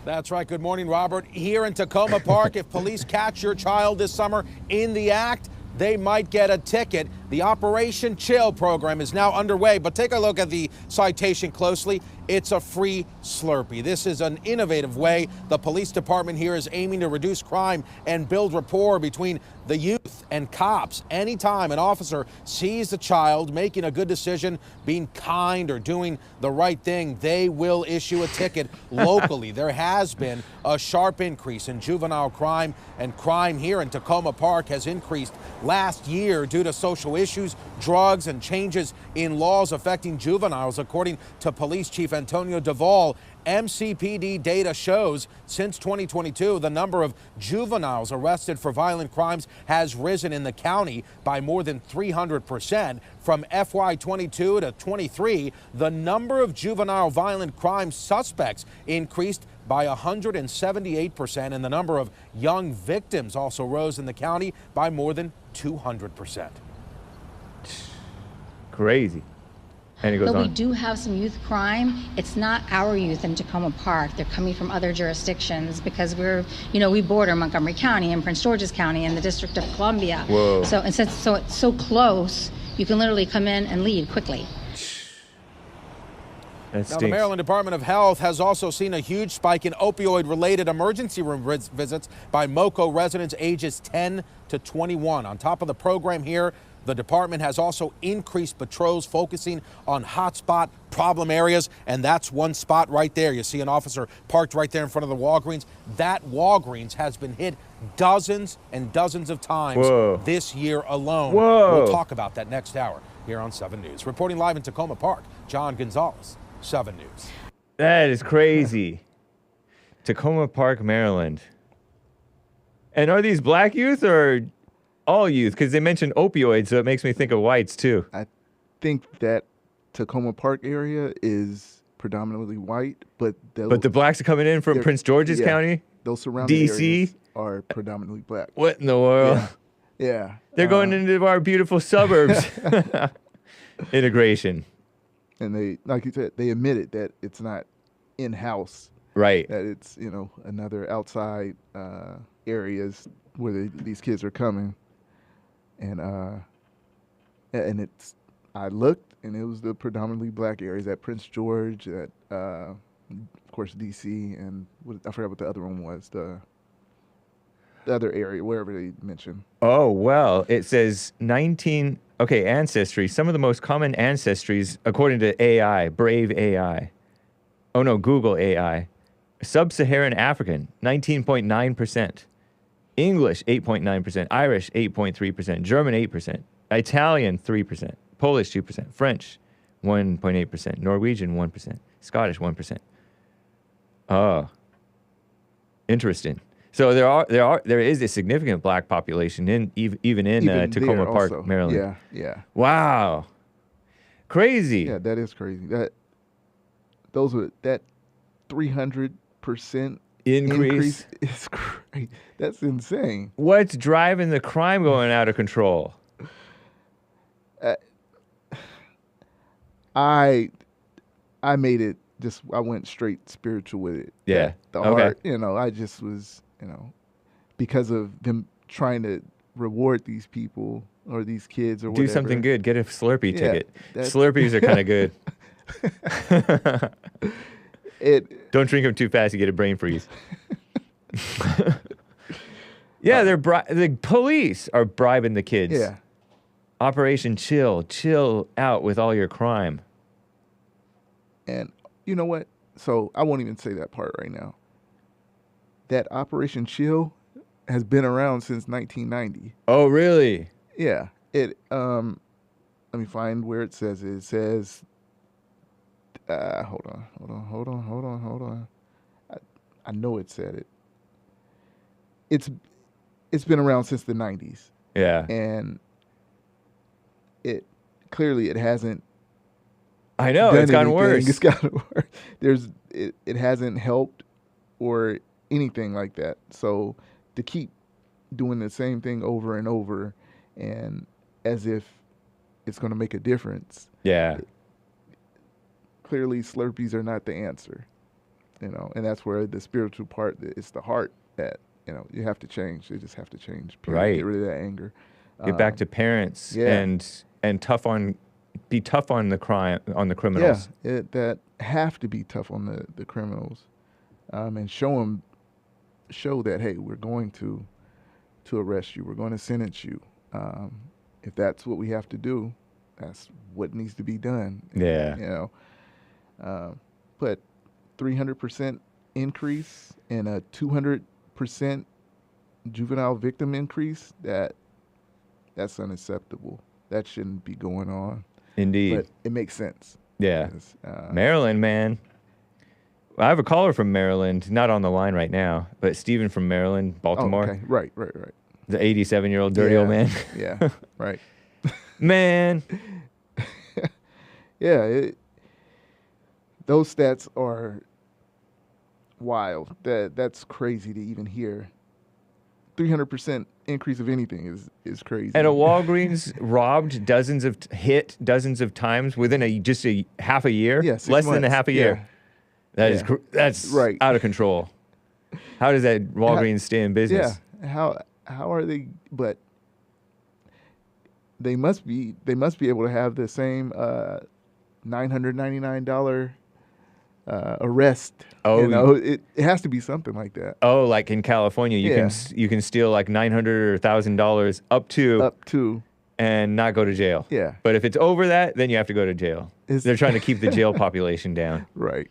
That's right. Good morning, Robert. Here in Takoma Park, if police catch your child this summer in the act, they might get a ticket. The Operation Chill program is now underway, but take a look at the citation closely. It's a free Slurpee. This is an innovative way the police department here is aiming to reduce crime and build rapport between the youth and cops. Anytime an officer sees a child making a good decision, being kind or doing the right thing, they will issue a ticket locally. There has been a sharp increase in juvenile crime, and crime here in Takoma Park has increased last year due to social issues, drugs, and changes in laws affecting juveniles, according to Police Chief Antonio Duvall. MCPD data shows since 2022, the number of juveniles arrested for violent crimes has risen in the county by more than 300%. From FY22 to 23, the number of juvenile violent crime suspects increased by 178%, and the number of young victims also rose in the county by more than 200%. Crazy. And it goes But we on. do have some youth crime. It's not our youth in Takoma Park. They're coming from other jurisdictions because we border Montgomery County and Prince George's County and the District of Columbia. Whoa. So it's so close, you can literally come in and leave quickly. That Now, the Maryland Department of Health has also seen a huge spike in opioid-related emergency room visits by MoCo residents ages 10 to 21. On top of the program here, the department has also increased patrols focusing on hotspot problem areas, and that's one spot right there. You see an officer parked right there in front of the Walgreens. That Walgreens has been hit dozens and dozens of times this year alone. We'll talk about that next hour here on 7 News. Reporting live in Takoma Park, John Gonzalez, 7 News. That is crazy. Takoma Park, Maryland. And are these black youth or all youth? Because they mentioned opioids, so it makes me think of whites too. I think that Takoma Park area is predominantly white, but the blacks are coming in from Prince George's County? Those surrounding DC? areas are predominantly black. What in the world? Yeah. They're going into our beautiful suburbs. Integration. And they, like you said, they admitted that it's not in-house. Right. That it's, another outside areas where these kids are coming. And I looked, and it was the predominantly black areas at Prince George, at, of course, D.C., and I forgot what the other one was, the other area, wherever they mentioned. Oh, well, it says ancestry. Some of the most common ancestries, according to AI, Brave AI. Oh, no, Google AI. Sub-Saharan African, 19.9%. English, 8.9%. Irish, 8.3%. German, 8%. Italian, 3%. Polish, 2%. French, 1.8%. Norwegian, 1%. Scottish, 1%. Oh, interesting. So there is a significant black population even in Takoma Park, also. Maryland. Yeah. Wow. Crazy. Yeah, that is crazy. That 300% increase is crazy. That's insane. What's driving the crime going out of control? I made it just, I went straight spiritual with it. Yeah. The heart, I just was, because of them trying to reward these people or these kids or whatever. Do something good. Get a Slurpee ticket. Slurpees are kind of good. Don't drink them too fast, you get a brain freeze. Yeah, the police are bribing the kids. Yeah. Operation chill out with all your crime. And you know what? So I won't even say that part right now. That Operation Chill has been around since 1990. Oh, really? Yeah. Let me find where it says it. It says, hold on. I know it said it. It's been around since the 90s. Yeah. And it hasn't. I know, it's gotten worse. It's gotten worse. It hasn't helped or anything like that. So to keep doing the same thing over and over and as if it's going to make a difference. Yeah. Clearly Slurpees are not the answer. And that's where the spiritual part, it's the heart that, you have to change. They just have to change. Period. Right. Get rid of that anger. Get back to parents and be tough on the criminals. Yeah, that have to be tough on the criminals, and show that, hey, we're going to arrest you. We're going to sentence you. If that's what we have to do, that's what needs to be done. Yeah. But 300% increase and a 200% juvenile victim increase, that's unacceptable. That shouldn't be going on. Indeed. But it makes sense. Yeah. Maryland, man. I have a caller from Maryland, not on the line right now, but Stephen from Maryland, Baltimore. Oh, okay. Right. The 87-year-old dirty old man. Yeah, right. Man. Yeah, those stats are wild. That's crazy to even hear. 300% increase of anything is crazy. And a Walgreens robbed hit dozens of times within just a half a year. Yeah, 6 less than a months. half a year. That's right. Out of control. How does that Walgreens stay in business? Yeah. How are they? But they must be able to have the same $999 arrest. Oh, you know, it has to be something like that. Oh, like in California, you can steal like $900 or $1,000 up to, and not go to jail. Yeah. But if it's over that, then you have to go to jail. They're trying to keep the jail population down. Right.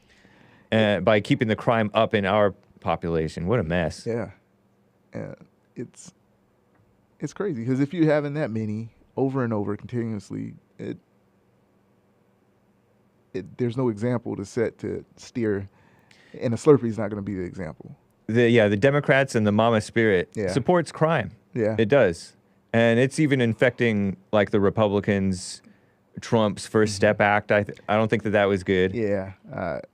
By keeping the crime up in our population. What a mess. Yeah. It's crazy because if you're having that many over and over continuously, there's no example to set to steer, and a Slurpee is not going to be the example. The Democrats and the mama spirit supports crime. Yeah. It does. And it's even infecting like the Republicans, Trump's First Step Act. I don't think that was good. Yeah.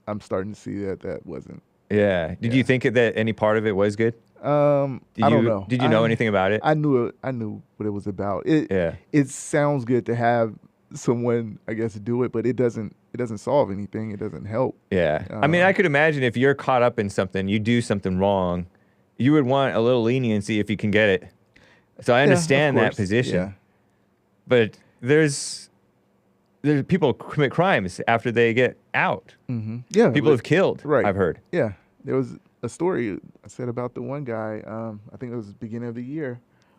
I'm starting to see that wasn't. Yeah. Did you think that any part of it was good? I don't know. Did you know anything about it? I knew what it was about. It sounds good to have someone, I guess, do it, but it doesn't solve anything. It doesn't help. Yeah. I mean, I could imagine if you're caught up in something, you do something wrong, you would want a little leniency if you can get it. So I understand that position. Yeah. But there's people commit crimes after they get out. Mm-hmm. Yeah. People have killed, right. I've heard. Yeah. There was a story I said about the one guy, I think it was the beginning of the year,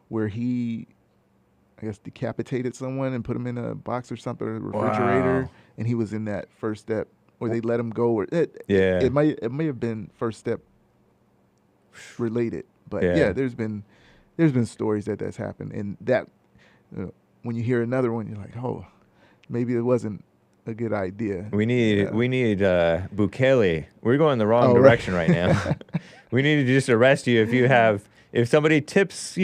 where he, I guess, decapitated someone and put him in a box or something, or a refrigerator, Wow. and he was in that First Step, or they let him go. Or it may have been First Step related, but there's been stories that's happened, and that when you hear another one, you're like, oh, maybe it wasn't a good idea. We need Bukele. We're going the wrong direction right now. We need to just arrest you if somebody tips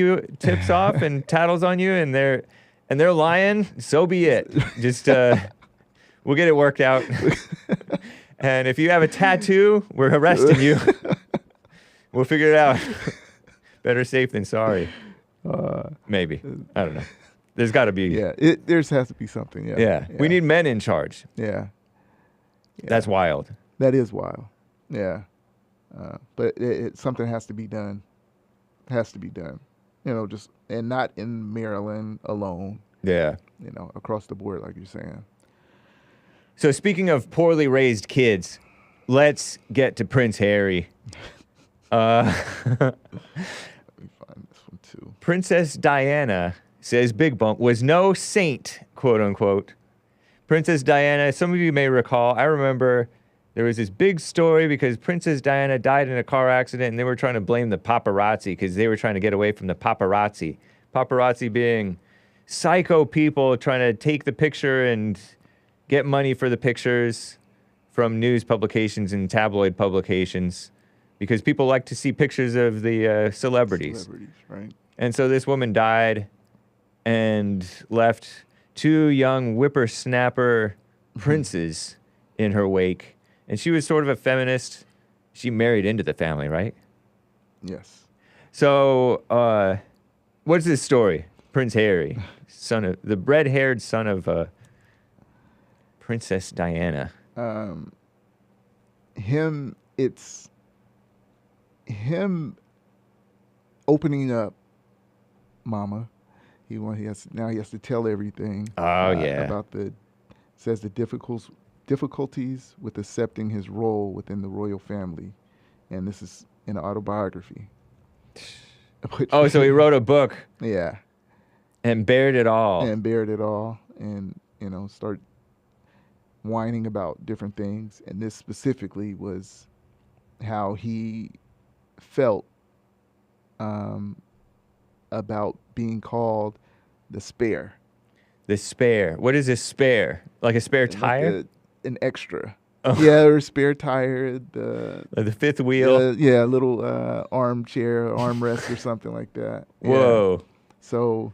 off and tattles on you and they're lying, so be it. Just we'll get it worked out. And if you have a tattoo, we're arresting you. We'll figure it out. Better safe than sorry. Maybe. I don't know. There's got to be. Yeah, there has to be something. Yeah. We need men in charge. Yeah. That's wild. That is wild. Yeah. But something has to be done. Has to be done. Just, and not in Maryland alone. Yeah. Across the board, like you're saying. So speaking of poorly raised kids, let's get to Prince Harry. Let me find this one too. Princess Diana says Bigg Bump was no saint, quote unquote. Princess Diana, some of you may recall, I remember there was this big story because Princess Diana died in a car accident and they were trying to blame the paparazzi because they were trying to get away from the paparazzi. Paparazzi being psycho people trying to take the picture and get money for the pictures from news publications and tabloid publications because people like to see pictures of the celebrities. Right. And so this woman died and left two young whippersnapper princes in her wake. And she was sort of a feminist. She married into the family, right? Yes. So, what's this story? Prince Harry, the red-haired son of Princess Diana. It's him opening up Mama. He has to tell everything. Oh yeah. About the difficulties with accepting his role within the royal family, and this is an autobiography. So he wrote a book. Yeah. And bared it all. And start whining about different things. And this specifically was how he felt about being called the spare. The spare. What is a spare? Like a spare tire? Like an extra. Yeah, or spare tire, Like the fifth wheel. yeah, little armchair, armrest, or something like that. Whoa. Yeah. So,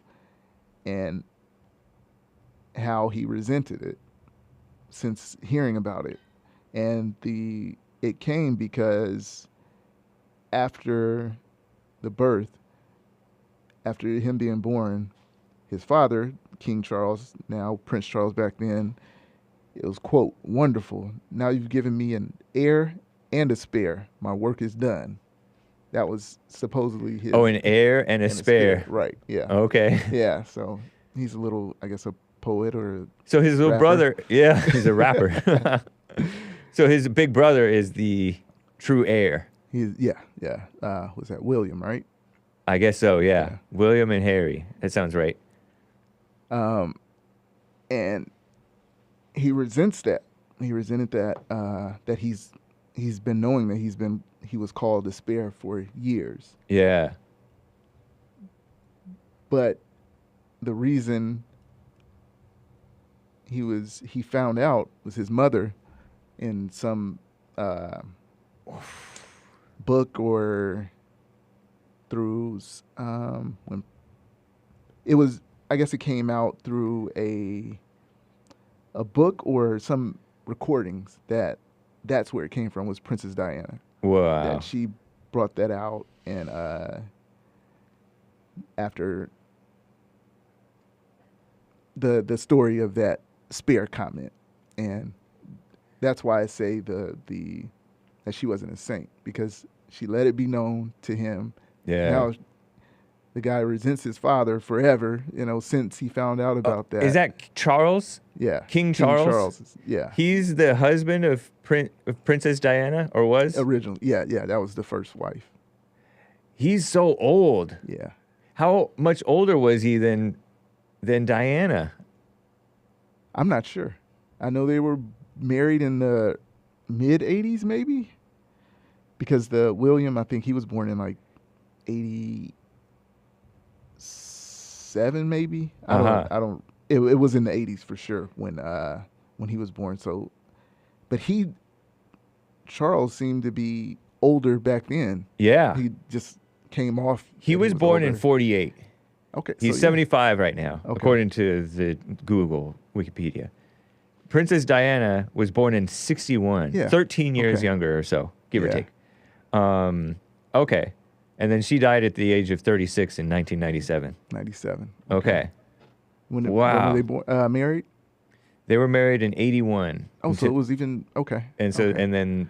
and how he resented it since hearing about it, and it came because after the birth, after him being born, his father, King Charles, now Prince Charles back then, it was, quote, "Wonderful. Now you've given me an heir and a spare. My work is done." That was supposedly his. Oh, an heir and a spare. Right, yeah. Okay. Yeah, so he's a little, I guess, a poet or So his little rapper. brother, yeah, he's a rapper. So his big brother is the true heir. Yeah. Was that William, right? I guess so, yeah. William and Harry. That sounds right. And he resents that. He resented that that he's been knowing that he was called a spare for years. Yeah. But the reason he found out was his mother in some book or through when it was, I guess it came out through a book or some recordings that's where it came from, was Princess Diana. Wow. That she brought that out, and after the story of that spare comment, and that's why I say that she wasn't a saint, because she let it be known to him. Yeah. Now the guy resents his father forever, since he found out about that. Is that Charles? Yeah. King Charles? Yeah. He's the husband of Princess Diana, or was? Originally. Yeah, that was the first wife. He's so old. Yeah. How much older was he than Diana? I'm not sure. I know they were married in the mid-'80s, maybe, because the William, I think he was born in like 87, maybe. I don't. It was in the 80s for sure when he was born. So, but Charles seemed to be older back then. Yeah. He just came off. He was born in 48. Okay. He's 75 right now, according to the Google Wikipedia. Princess Diana was born in 61, 13 years younger or so, give or take. Okay. And then she died at the age of 36 in 1997. 97. Okay. When wow. were they married? They were married in 81. Oh, so it was even, okay. And so, and then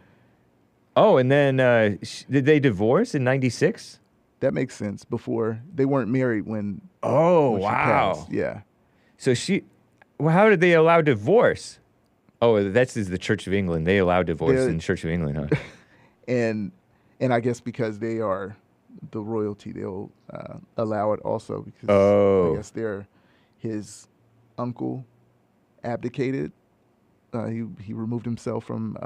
did they divorce in 96? That makes sense. Before, they weren't married when. Oh, when she wow. passed. Yeah. So how did they allow divorce? Oh, that's the Church of England. They allow divorce in the Church of England, huh? And I guess because they are the royalty, they'll allow it also, because I guess his uncle abdicated. He removed himself from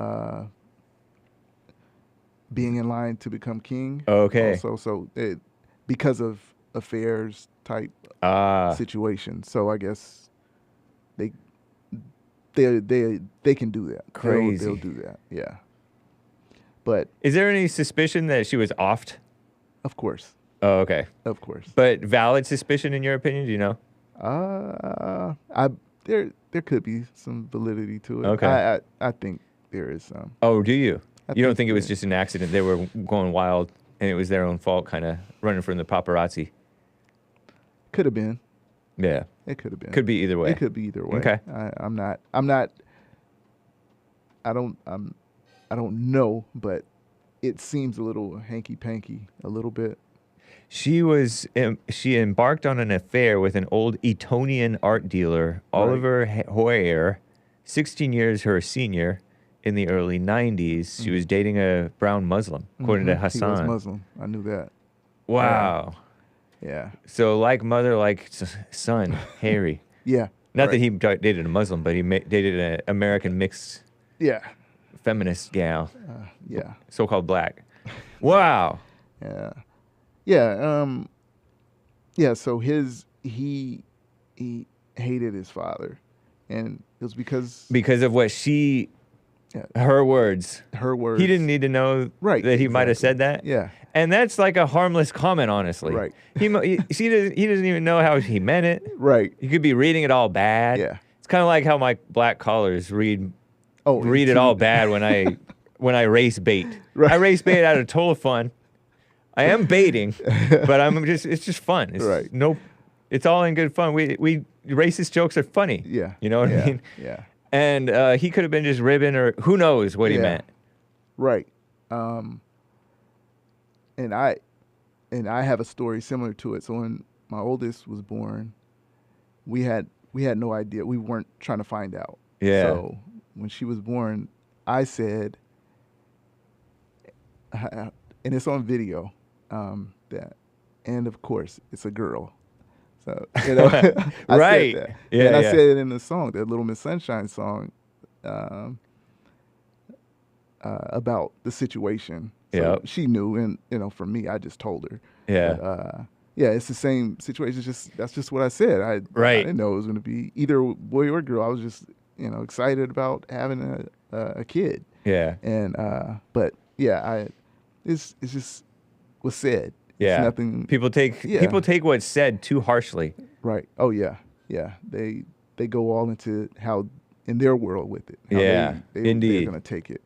being in line to become king. Okay. Also, because of affairs type situation. So I guess they can do that. Crazy. They'll do that. Yeah. But is there any suspicion that she was offed? Of course. Oh, okay. Of course. But valid suspicion in your opinion? Do you know? There could be some validity to it. Okay. I think there is some. Oh, do you? You don't think it was just an accident? They were going wild, and it was their own fault, kind of running from the paparazzi. Could have been. Yeah. It could have been. Could be either way. It could be either way. Okay. I don't know, but it seems a little hanky-panky, a little bit. She embarked on an affair with an old Etonian art dealer, Oliver Hoyer, 16 years her senior. In the early 90s, she was dating a brown Muslim, according to Hassan. He was Muslim. I knew that. Wow. Yeah. So like mother, like son, Harry. Yeah. Not that he dated a Muslim, but he dated an American mixed feminist gal. Yeah. So-called black. Wow. Yeah. Yeah. Yeah. So he hated his father, and it was because of what she Her words. Her words. He didn't need to know that he might have said that. Yeah. And that's like a harmless comment, honestly. Right. He doesn't even know how he meant it. Right. You could be reading it all bad. Yeah. It's kind of like how my black collars read it all bad when I race bait. Right. I race bait out of total fun. I am baiting, but it's just fun. It's right. It's all in good fun. We racist jokes are funny. Yeah. You know what I mean? Yeah. And he could have been just ribbing, or who knows what he meant. Right. And I have a story similar to it. So when my oldest was born, we had no idea. We weren't trying to find out. Yeah. So when she was born, I said, and it's on video, that, and of course it's a girl. So, you know, I right. said that. Yeah, and I yeah. said it in the song, that Little Miss Sunshine song, about the situation. So she knew, and you know, for me, I just told her. Yeah. But, yeah, it's the same situation. That's just what I said. I didn't know it was going to be either boy or girl. I was just, you know, excited about having a kid. Yeah. And but yeah, it's just what's said. Yeah. It's nothing. People take what's said too harshly. Right. Oh yeah. Yeah. They go all into how in their world with it. How Yeah. Indeed. They're gonna take it.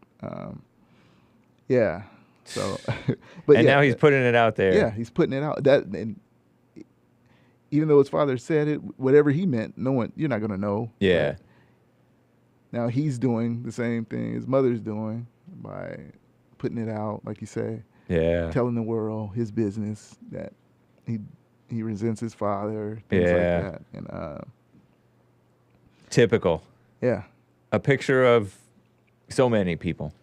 Yeah. So, but now he's putting it out there. Yeah, he's putting it out. And even though his father said it, whatever he meant, you're not gonna know. Yeah. But now he's doing the same thing his mother's doing by putting it out, like you say. Yeah. Telling the world his business, that he resents his father, things like that. And typical. Yeah. A picture of so many people,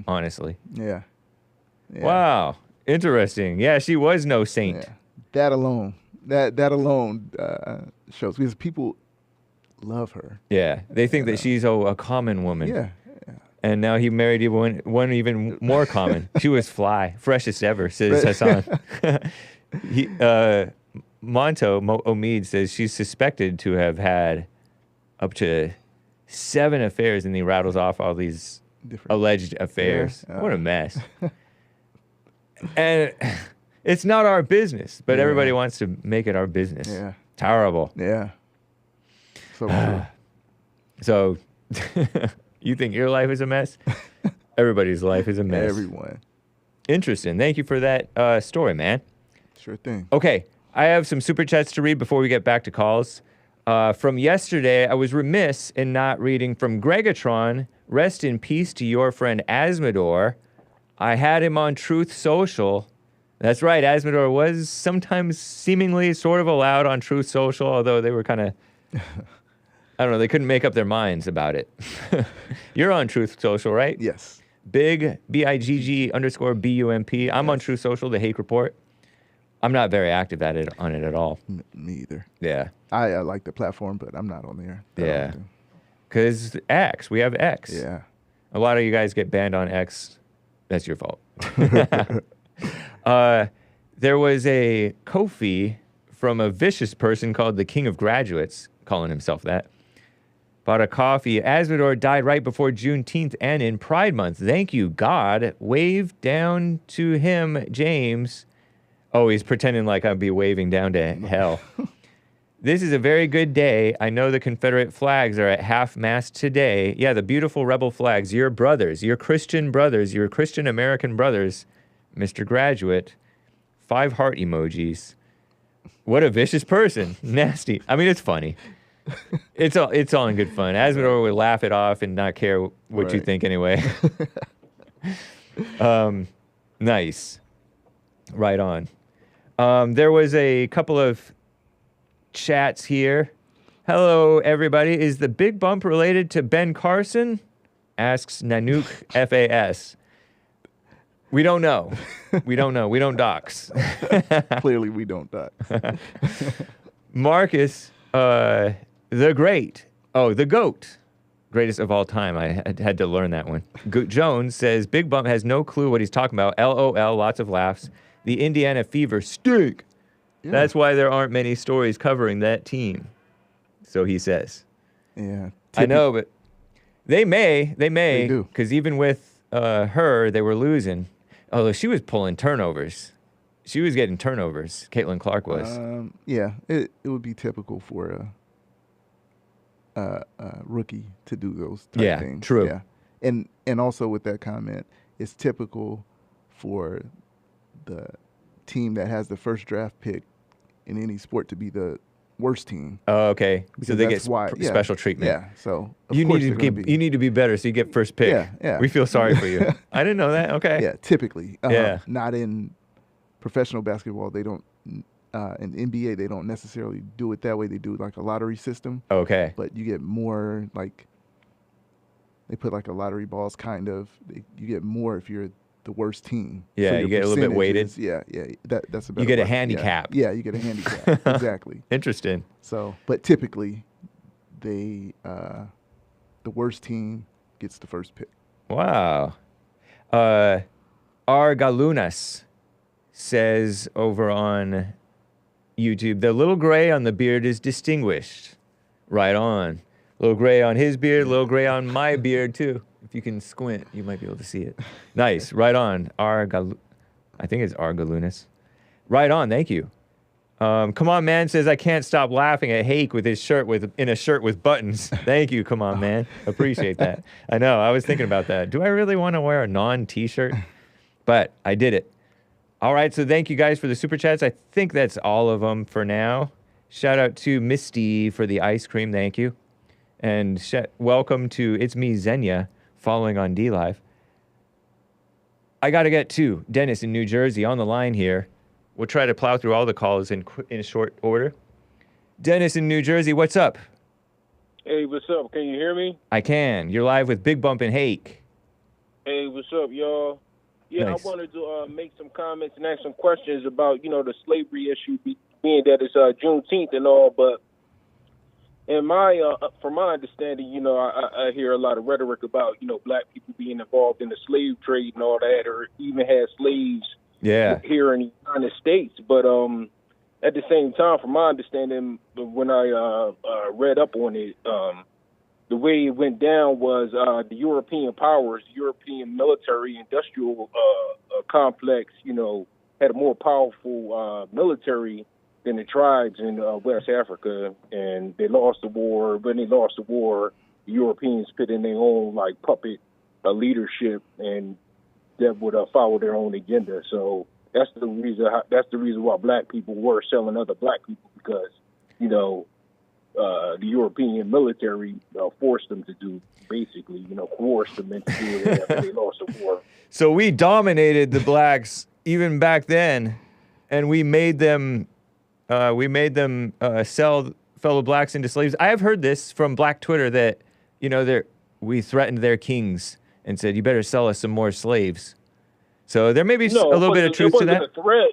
honestly. Yeah. Wow. Interesting. Yeah, she was no saint. Yeah. That alone shows, because people love her. Yeah. They think that she's a common woman. Yeah. And now he married one even more common. She was fly, freshest ever, says Hassan. Monto Omid says she's suspected to have had up to 7 affairs, and he rattles off all these alleged affairs. What a mess. And it's not our business, but everybody wants to make it our business. Yeah. Terrible. Yeah. So true. So you think your life is a mess? Everybody's life is a mess. Everyone. Interesting. Thank you for that story, man. Sure thing. Okay. I have some super chats to read before we get back to calls. From yesterday, I was remiss in not reading from Gregatron. Rest in peace to your friend Azzmador. I had him on Truth Social. That's right. Azzmador was sometimes seemingly sort of allowed on Truth Social, although they were kind of, I don't know, they couldn't make up their minds about it. You're on Truth Social, right? Yes. Bigg, BIGG_BUMP. I'm on Truth Social, the Hake Report. I'm not very active on it at all. Me either. Yeah. I like the platform, but I'm not on there. Yeah. Because X, we have X. Yeah. A lot of you guys get banned on X. That's your fault. There was a Ko-fi from a vicious person called the King of Graduates, calling himself that. Bought a coffee. Azzmador died right before Juneteenth and in Pride Month. Thank you, God. Wave down to him, James. Oh, he's pretending like I'd be waving down to hell. This is a very good day. I know the Confederate flags are at half-mast today. Yeah, the beautiful rebel flags. Your brothers, your Christian brothers, your Christian American brothers, Mr. Graduate. 5 heart emojis. What a vicious person. Nasty. I mean, it's funny. It's all in good fun. Azzmador would laugh it off and not care what you think anyway. Nice. Right on. There was a couple of chats here. Hello, everybody. Is the Bigg Bump related to Ben Carson? Asks Nanook FAS. We don't know. We don't know. We don't dox. Clearly, we don't dox. Marcus, the Great. Oh, the GOAT. Greatest of all time. I had to learn that one. Jones says, Bigg Bump has no clue what he's talking about. LOL, lots of laughs. The Indiana Fever stink. Yeah. That's why there aren't many stories covering that team. So he says. Yeah. I know, but They may, They do. because even with her, they were losing. Although she was pulling turnovers. She was getting turnovers, Caitlin Clark was. Yeah, it would be typical for a rookie to do those type things. True. Yeah, and also with that comment, it's typical for the team that has the first draft pick in any sport to be the worst team. Oh, okay. So they get special treatment. Yeah. So you need to be better, so you get first pick. Yeah. We feel sorry for you. I didn't know that. Okay. Yeah. Typically. Yeah. Not in professional basketball. They don't. In NBA, they don't necessarily do it that way. They do like a lottery system. Okay. But you get more like. They put like a lottery balls kind of. You get more if you're the worst team. Yeah, so you get a little bit weighted. Yeah. That's a better You get a word. handicap. Yeah, you get a handicap. Exactly. Interesting. So, but typically, the worst team gets the first pick. Wow. Argalunas says over on YouTube, the little gray on the beard is distinguished. Right on. Little gray on his beard, little gray on my beard too. If you can squint, you might be able to see it. Nice. Right on. I think it's Argalunas. Right on. Thank you. Come on, man says I can't stop laughing at Hake with his shirt in a shirt with buttons. Thank you. Come on, man. Appreciate that. I know. I was thinking about that. Do I really want to wear a non-t-shirt? But I did it. All right. So thank you guys for the super chats. I think that's all of them for now. Shout out to Misty for the ice cream. Thank you. And welcome to It's Me, Xenia, following on D-Live. I got to get to Dennis in New Jersey on the line here. We'll try to plow through all the calls in short order. Dennis in New Jersey, what's up? Hey, what's up? Can you hear me? I can. You're live with Bigg Bump and Hake. Hey, what's up, y'all? Yeah, Nice. I wanted to make some comments and ask some questions about, the slavery issue, being that it's Juneteenth and all, but in from my understanding, I hear a lot of rhetoric about, black people being involved in the slave trade and all that, or even had slaves here in the United States. But at the same time, from my understanding, when I read up on it, the way it went down was the European powers, the European military industrial complex, had a more powerful military than the tribes in West Africa, and they lost the war. When they lost the war, the Europeans put in their own puppet leadership, and that would follow their own agenda. So that's the reason. That's the reason why black people were selling other black people, because the European military forced them to do, basically, coerced them into doing it after they lost the war. So we dominated the blacks even back then, and we made them sell fellow blacks into slaves. I have heard this from Black Twitter that, we threatened their kings and said, you better sell us some more slaves. So there may be a little bit of truth to that. It wasn't a threat.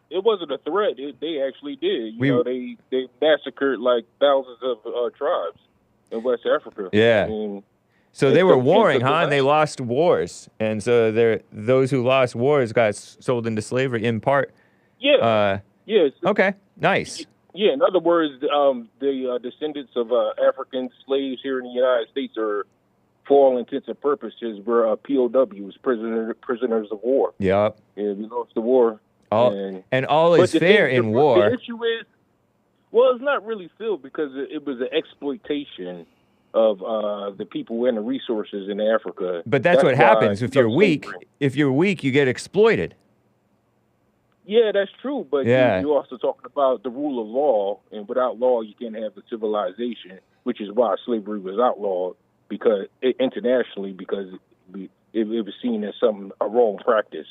It wasn't a threat. They actually did. They massacred thousands of tribes in West Africa. Yeah. So they were warring, huh? And they lost wars. And so those who lost wars got sold into slavery in part. Yeah. Yes. Okay. Nice. Yeah. In other words, the descendants of African slaves here in the United States are, for all intents and purposes, were POWs, prisoners of war. Yep. Yeah, we lost the war. And all is fair in war. The issue is, well, it's not really fair because it was an exploitation of the people and the resources in Africa. But that's what happens if you're weak. If you're weak, you get exploited. Yeah, that's true. But you're also talking about the rule of law, and without law, you can't have a civilization, which is why slavery was outlawed internationally, because it was seen as a wrong practice.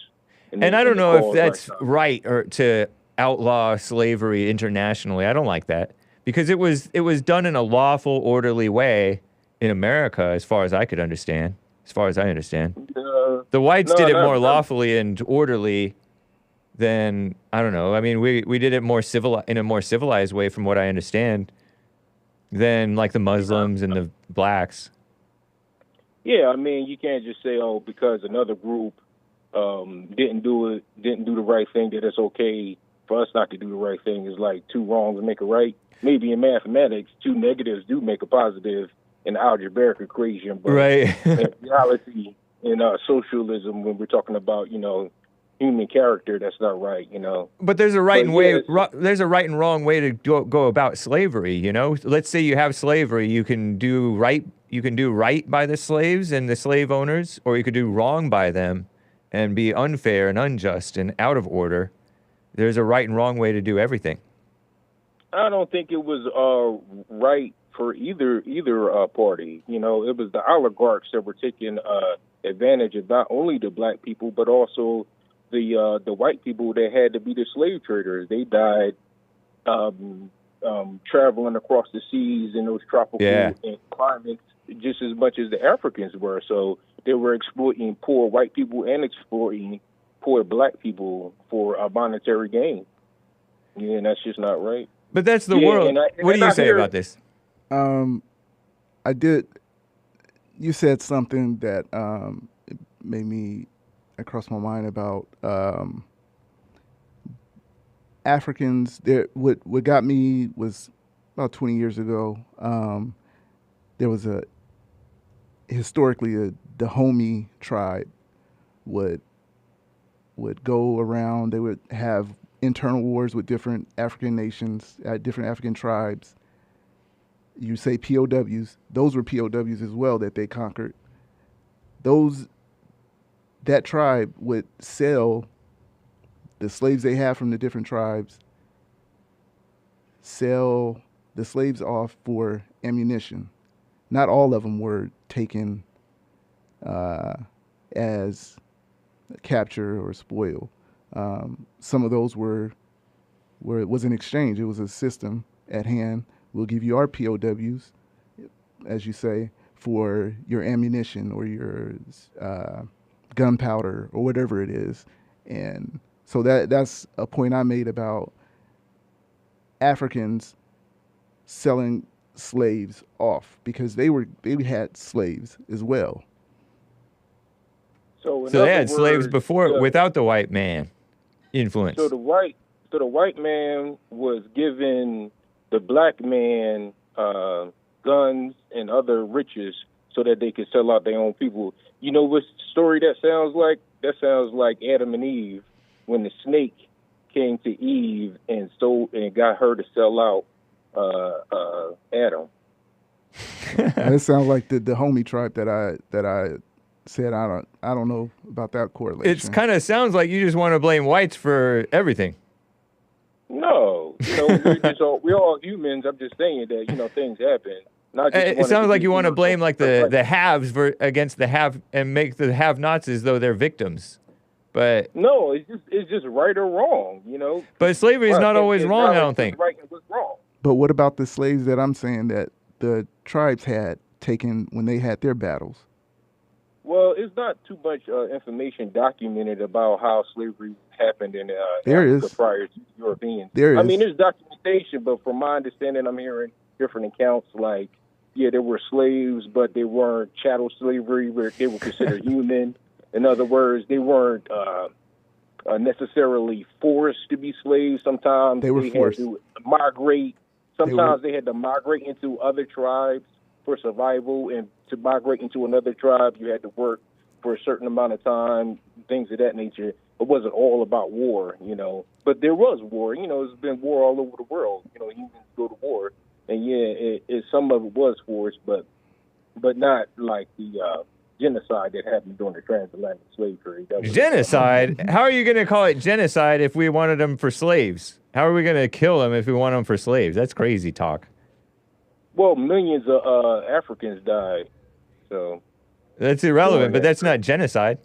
And I don't know if that's right or to outlaw slavery internationally. I don't like that, because it was done in a lawful, orderly way in America, as far as I could understand. As far as I understand, the whites did it more lawfully and orderly than, I don't know. I mean, we did it in a more civilized way, from what I understand, than the Muslims and the blacks. Yeah, I mean, you can't just say, because another group didn't do the right thing, that it's okay for us not to do the right thing. It's like two wrongs make a right. Maybe in mathematics, two negatives do make a positive, an algebraic equation, but right. in reality, in socialism, when we're talking about, human character, that's not right, But there's a right there's a right and wrong way to go about slavery. Let's say you have slavery, you can do right by the slaves and the slave owners, or you could do wrong by them and be unfair and unjust and out of order. There's a right and wrong way to do everything. I don't think it was right for either party. It was the oligarchs that were taking advantage of not only the black people but also the white people that had to be the slave traders. They died traveling across the seas in those tropical climates just as much as the Africans were. So they were exploiting poor white people and exploiting poor black people for a monetary gain. Yeah, and that's just not right. But that's the world. What do you say about this? I did. You said something that it made me cross my mind about Africans. What got me was about 20 years ago. There was historically the Dahomey tribe would go around. They would have internal wars with different African nations, different African tribes. You say POWs. Those were POWs as well that they conquered. That tribe would sell the slaves they have from the different tribes, sell the slaves off for ammunition. Not all of them were taken as capture or spoil. Some of those it was an exchange. It was a system at hand. We'll give you our POWs, as you say, for your ammunition or your gunpowder or whatever it is. And so that's a point I made about Africans selling slaves off because they had slaves as well. So they had slaves before without the white man influence. So the white man was giving the black man guns and other riches so that they could sell out their own people. You know what story that sounds like? That sounds like Adam and Eve when the snake came to Eve and got her to sell out Adam. That sounds like the Dahomey tribe that I said. I don't know about that correlation. It kind of sounds like you just want to blame whites for everything. No, we're all humans. I'm just saying that things happen. It sounds like you want to blame like the haves against the have and make the have-nots as though they're victims. But no, it's just right or wrong, But slavery is not always wrong, I don't think. Right and what's wrong. But what about the slaves that I'm saying that the tribes had taken when they had their battles? Well, it's not too much information documented about how slavery happened in Africa prior to Europeans. There is. I mean, there's documentation, but from my understanding, I'm hearing different accounts. Like, there were slaves, but they weren't chattel slavery, where they were considered human. In other words, they weren't necessarily forced to be slaves. Sometimes they were forced to migrate. Sometimes they had to migrate into other tribes for survival, and to migrate into another tribe, you had to work for a certain amount of time, things of that nature. It wasn't all about war, But there was war. There's been war all over the world. Humans go to war, and some of it was forced, but not like the genocide that happened during the transatlantic slave trade. Genocide? How are you going to call it genocide if we wanted them for slaves? How are we going to kill them if we want them for slaves? That's crazy talk. Well, millions of Africans died, so... That's irrelevant, but that's not genocide.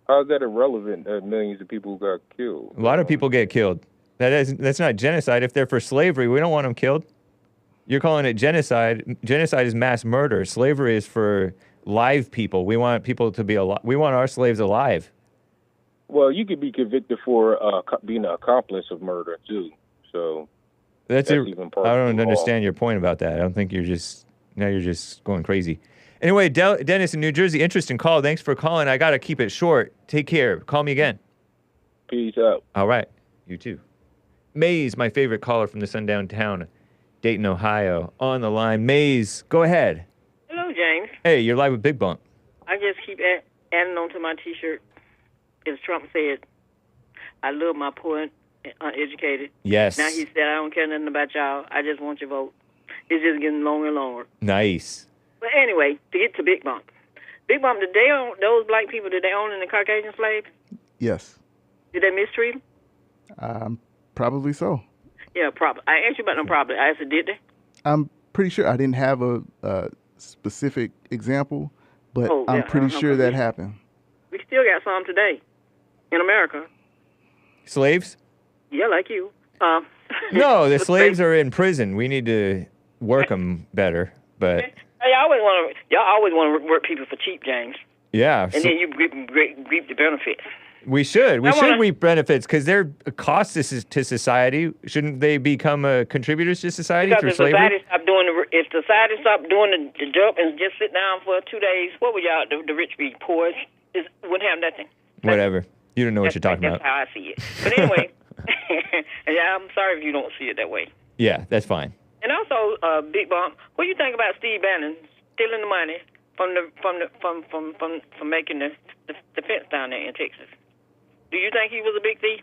How's that irrelevant that millions of people got killed? A lot of people get killed. That's not genocide. If they're for slavery, we don't want them killed. You're calling it genocide. Genocide is mass murder. Slavery is for live people. We want people to be alive. We want our slaves alive. Well, you could be convicted for being an accomplice of murder, too, so... That's even part I don't understand your point about that. I don't think you're just going crazy. Anyway, Dennis in New Jersey, interesting call. Thanks for calling. I got to keep it short. Take care. Call me again. Peace out. All right. You too. May's my favorite caller from the sundown town. Dayton, Ohio, on the line. Maze, go ahead. Hello, James. Hey, you're live with Bigg Bump. I just keep adding on to my T-shirt. As Trump said, I love my poor and uneducated. Yes. Now he said, I don't care nothing about y'all. I just want your vote. It's just getting longer and longer. Nice. But anyway, to get to Bigg Bump. Bigg Bump, did they own, those black people, did they own the Caucasian slaves? Yes. Did they mistreat them? Probably so. Yeah, probably. I asked you about them probably. I said, did they? I'm pretty sure I didn't have a specific example, but I'm pretty sure that happened. We still got some today in America. Slaves? Yeah, like you. No, the slaves are in prison. We need to work them better, but... Y'all always want to work people for cheap, James. Yeah. And then you reap the benefits. We should. We should reap benefits because they're a cost to society. Shouldn't they become contributors to society through slavery? If society stopped doing the job and just sit down for 2 days, what would y'all, the rich be? Poor wouldn't have nothing. Whatever. You don't know what you're talking about. That's how I see it. But anyway, yeah, I'm sorry if you don't see it that way. Yeah, that's fine. And also, Bigg Bump, what do you think about Steve Bannon stealing the money from making the fence down there in Texas? Do you think he was a big thief?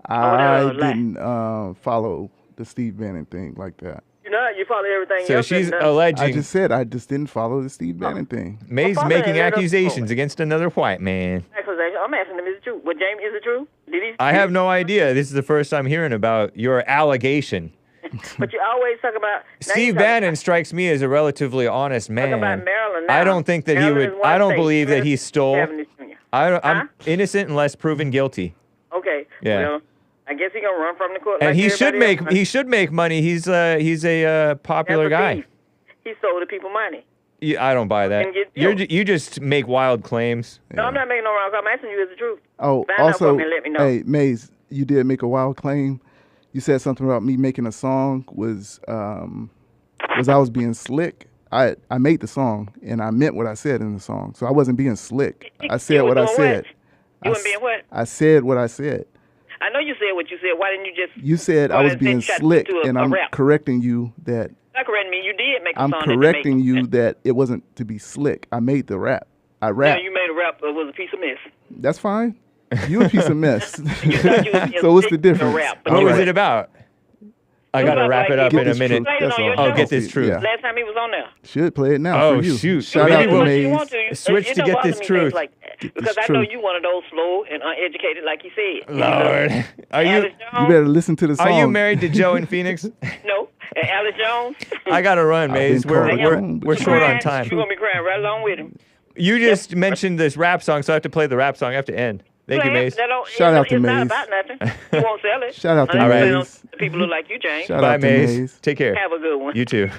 I didn't follow the Steve Bannon thing like that. You follow everything so else. So she's alleging. I just said I just didn't follow the Steve Bannon thing. May's making accusations against another white man. I'm asking him, is it true? But James, is it true? I have no idea. This is the first I'm hearing about your allegation. But you always talk about... Steve Bannon strikes me as a relatively honest man. Talk about Maryland now. I don't think that Maryland he would... I don't believe that he stole... I'm innocent unless proven guilty. Okay. Yeah. Well, I guess he's going to run from the court. And like he should make else. He should make money. He's a popular guy. Thief. He sold the people money. I don't buy that. You just make wild claims. No, I'm not making no wrong. I'm asking you is the truth. Oh, Find out for also, me and let me know. hey, Maze, you did make a wild claim. You said something about me making a song was I was being slick. I made the song and I meant what I said in the song, so I wasn't being slick. I said what I said. You weren't being what? I said what I said. I know you said what you said. Why didn't you just? You said I was being slick, and I'm correcting you that. Not correcting me. You did make a song. I'm correcting you that it wasn't to be slick. I made the rap. I rapped. Yeah, you made a rap. It was a piece of mess. That's fine. You a piece of mess. So what's the difference? What was it about? I gotta wrap it up in a minute. Oh, get this truth. Yeah. Last time he was on there. Should play it now. Oh for you. shoot! Shout out to Maze. Switch to get this truth. Because I know you one of those slow and uneducated, like he said. Lord, are you? You better listen to the song. Are you married to Joe in Phoenix? No, and Alice Jones. I gotta run, Maze. We're short on time. You're gonna be crying right along with him. You just mentioned this rap song, so I have to play the rap song. I have to end. Thank you, Maze. Shout out to Maze. It's not about nothing. You won't sell it. Shout out to Maze. The people look like you, James. Bye, Maze. Take care. Have a good one. You too.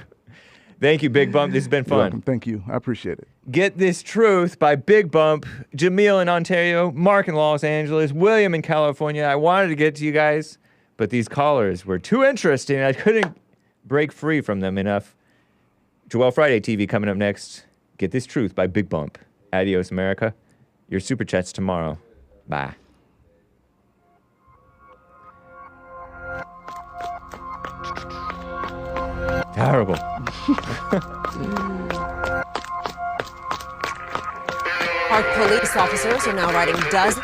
Thank you, Bigg Bump. This has been fun. You're welcome. Thank you. I appreciate it. Get This Truth by Bigg Bump, Jamil in Ontario, Mark in Los Angeles, William in California. I wanted to get to you guys, but these callers were too interesting. I couldn't break free from them enough. Joel Friday TV coming up next. Get This Truth by Bigg Bump. Adios, America. Your super chats tomorrow. Bye. Terrible. Park police officers are now writing dozens.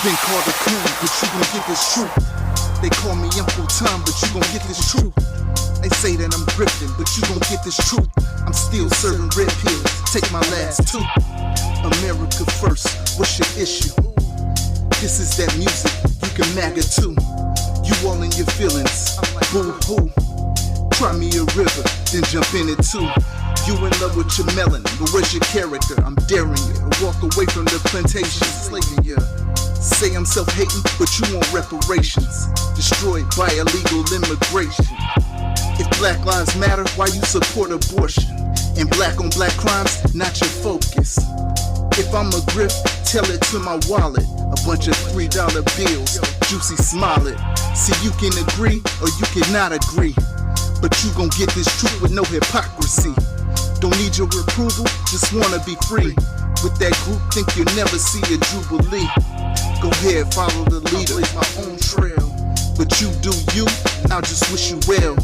Been called a coon, but you gon' get this truth. They call me Uncle Tom, but you gon' get this truth. They say that I'm grifting, but you gon' get this truth. I'm still serving red pills, take my last two. America first, what's your issue? This is that music, you can MAGA too. You all in your feelings, boo-hoo. Try me a river, then jump in it too. You in love with your melanin, but where's your character? I'm daring you to walk away from the plantation, slaving you. Say I'm self-hating, but you want reparations. Destroyed by illegal immigration. If Black Lives Matter, why you support abortion? And black on black crimes, not your focus. If I'm a grip, tell it to my wallet. A bunch of $3 bills, juicy smile it. See, you can agree or you cannot agree, but you gon' get this truth with no hypocrisy. Don't need your approval, just wanna be free. With that group, think you'll never see a jubilee. Go ahead, follow the leader, blaze my own trail. But you do you, and I'll just wish you well.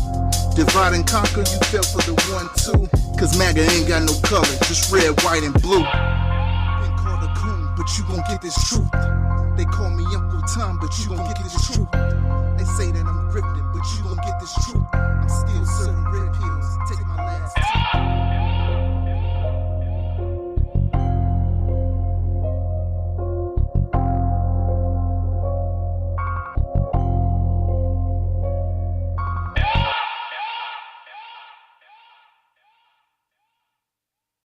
Divide and conquer, you fell for the 1-2. Cause MAGA ain't got no color, just red, white, and blue. Been called a coon, but you gon' get this truth. They call me Uncle Tom, but you gon' get this truth. They say that I'm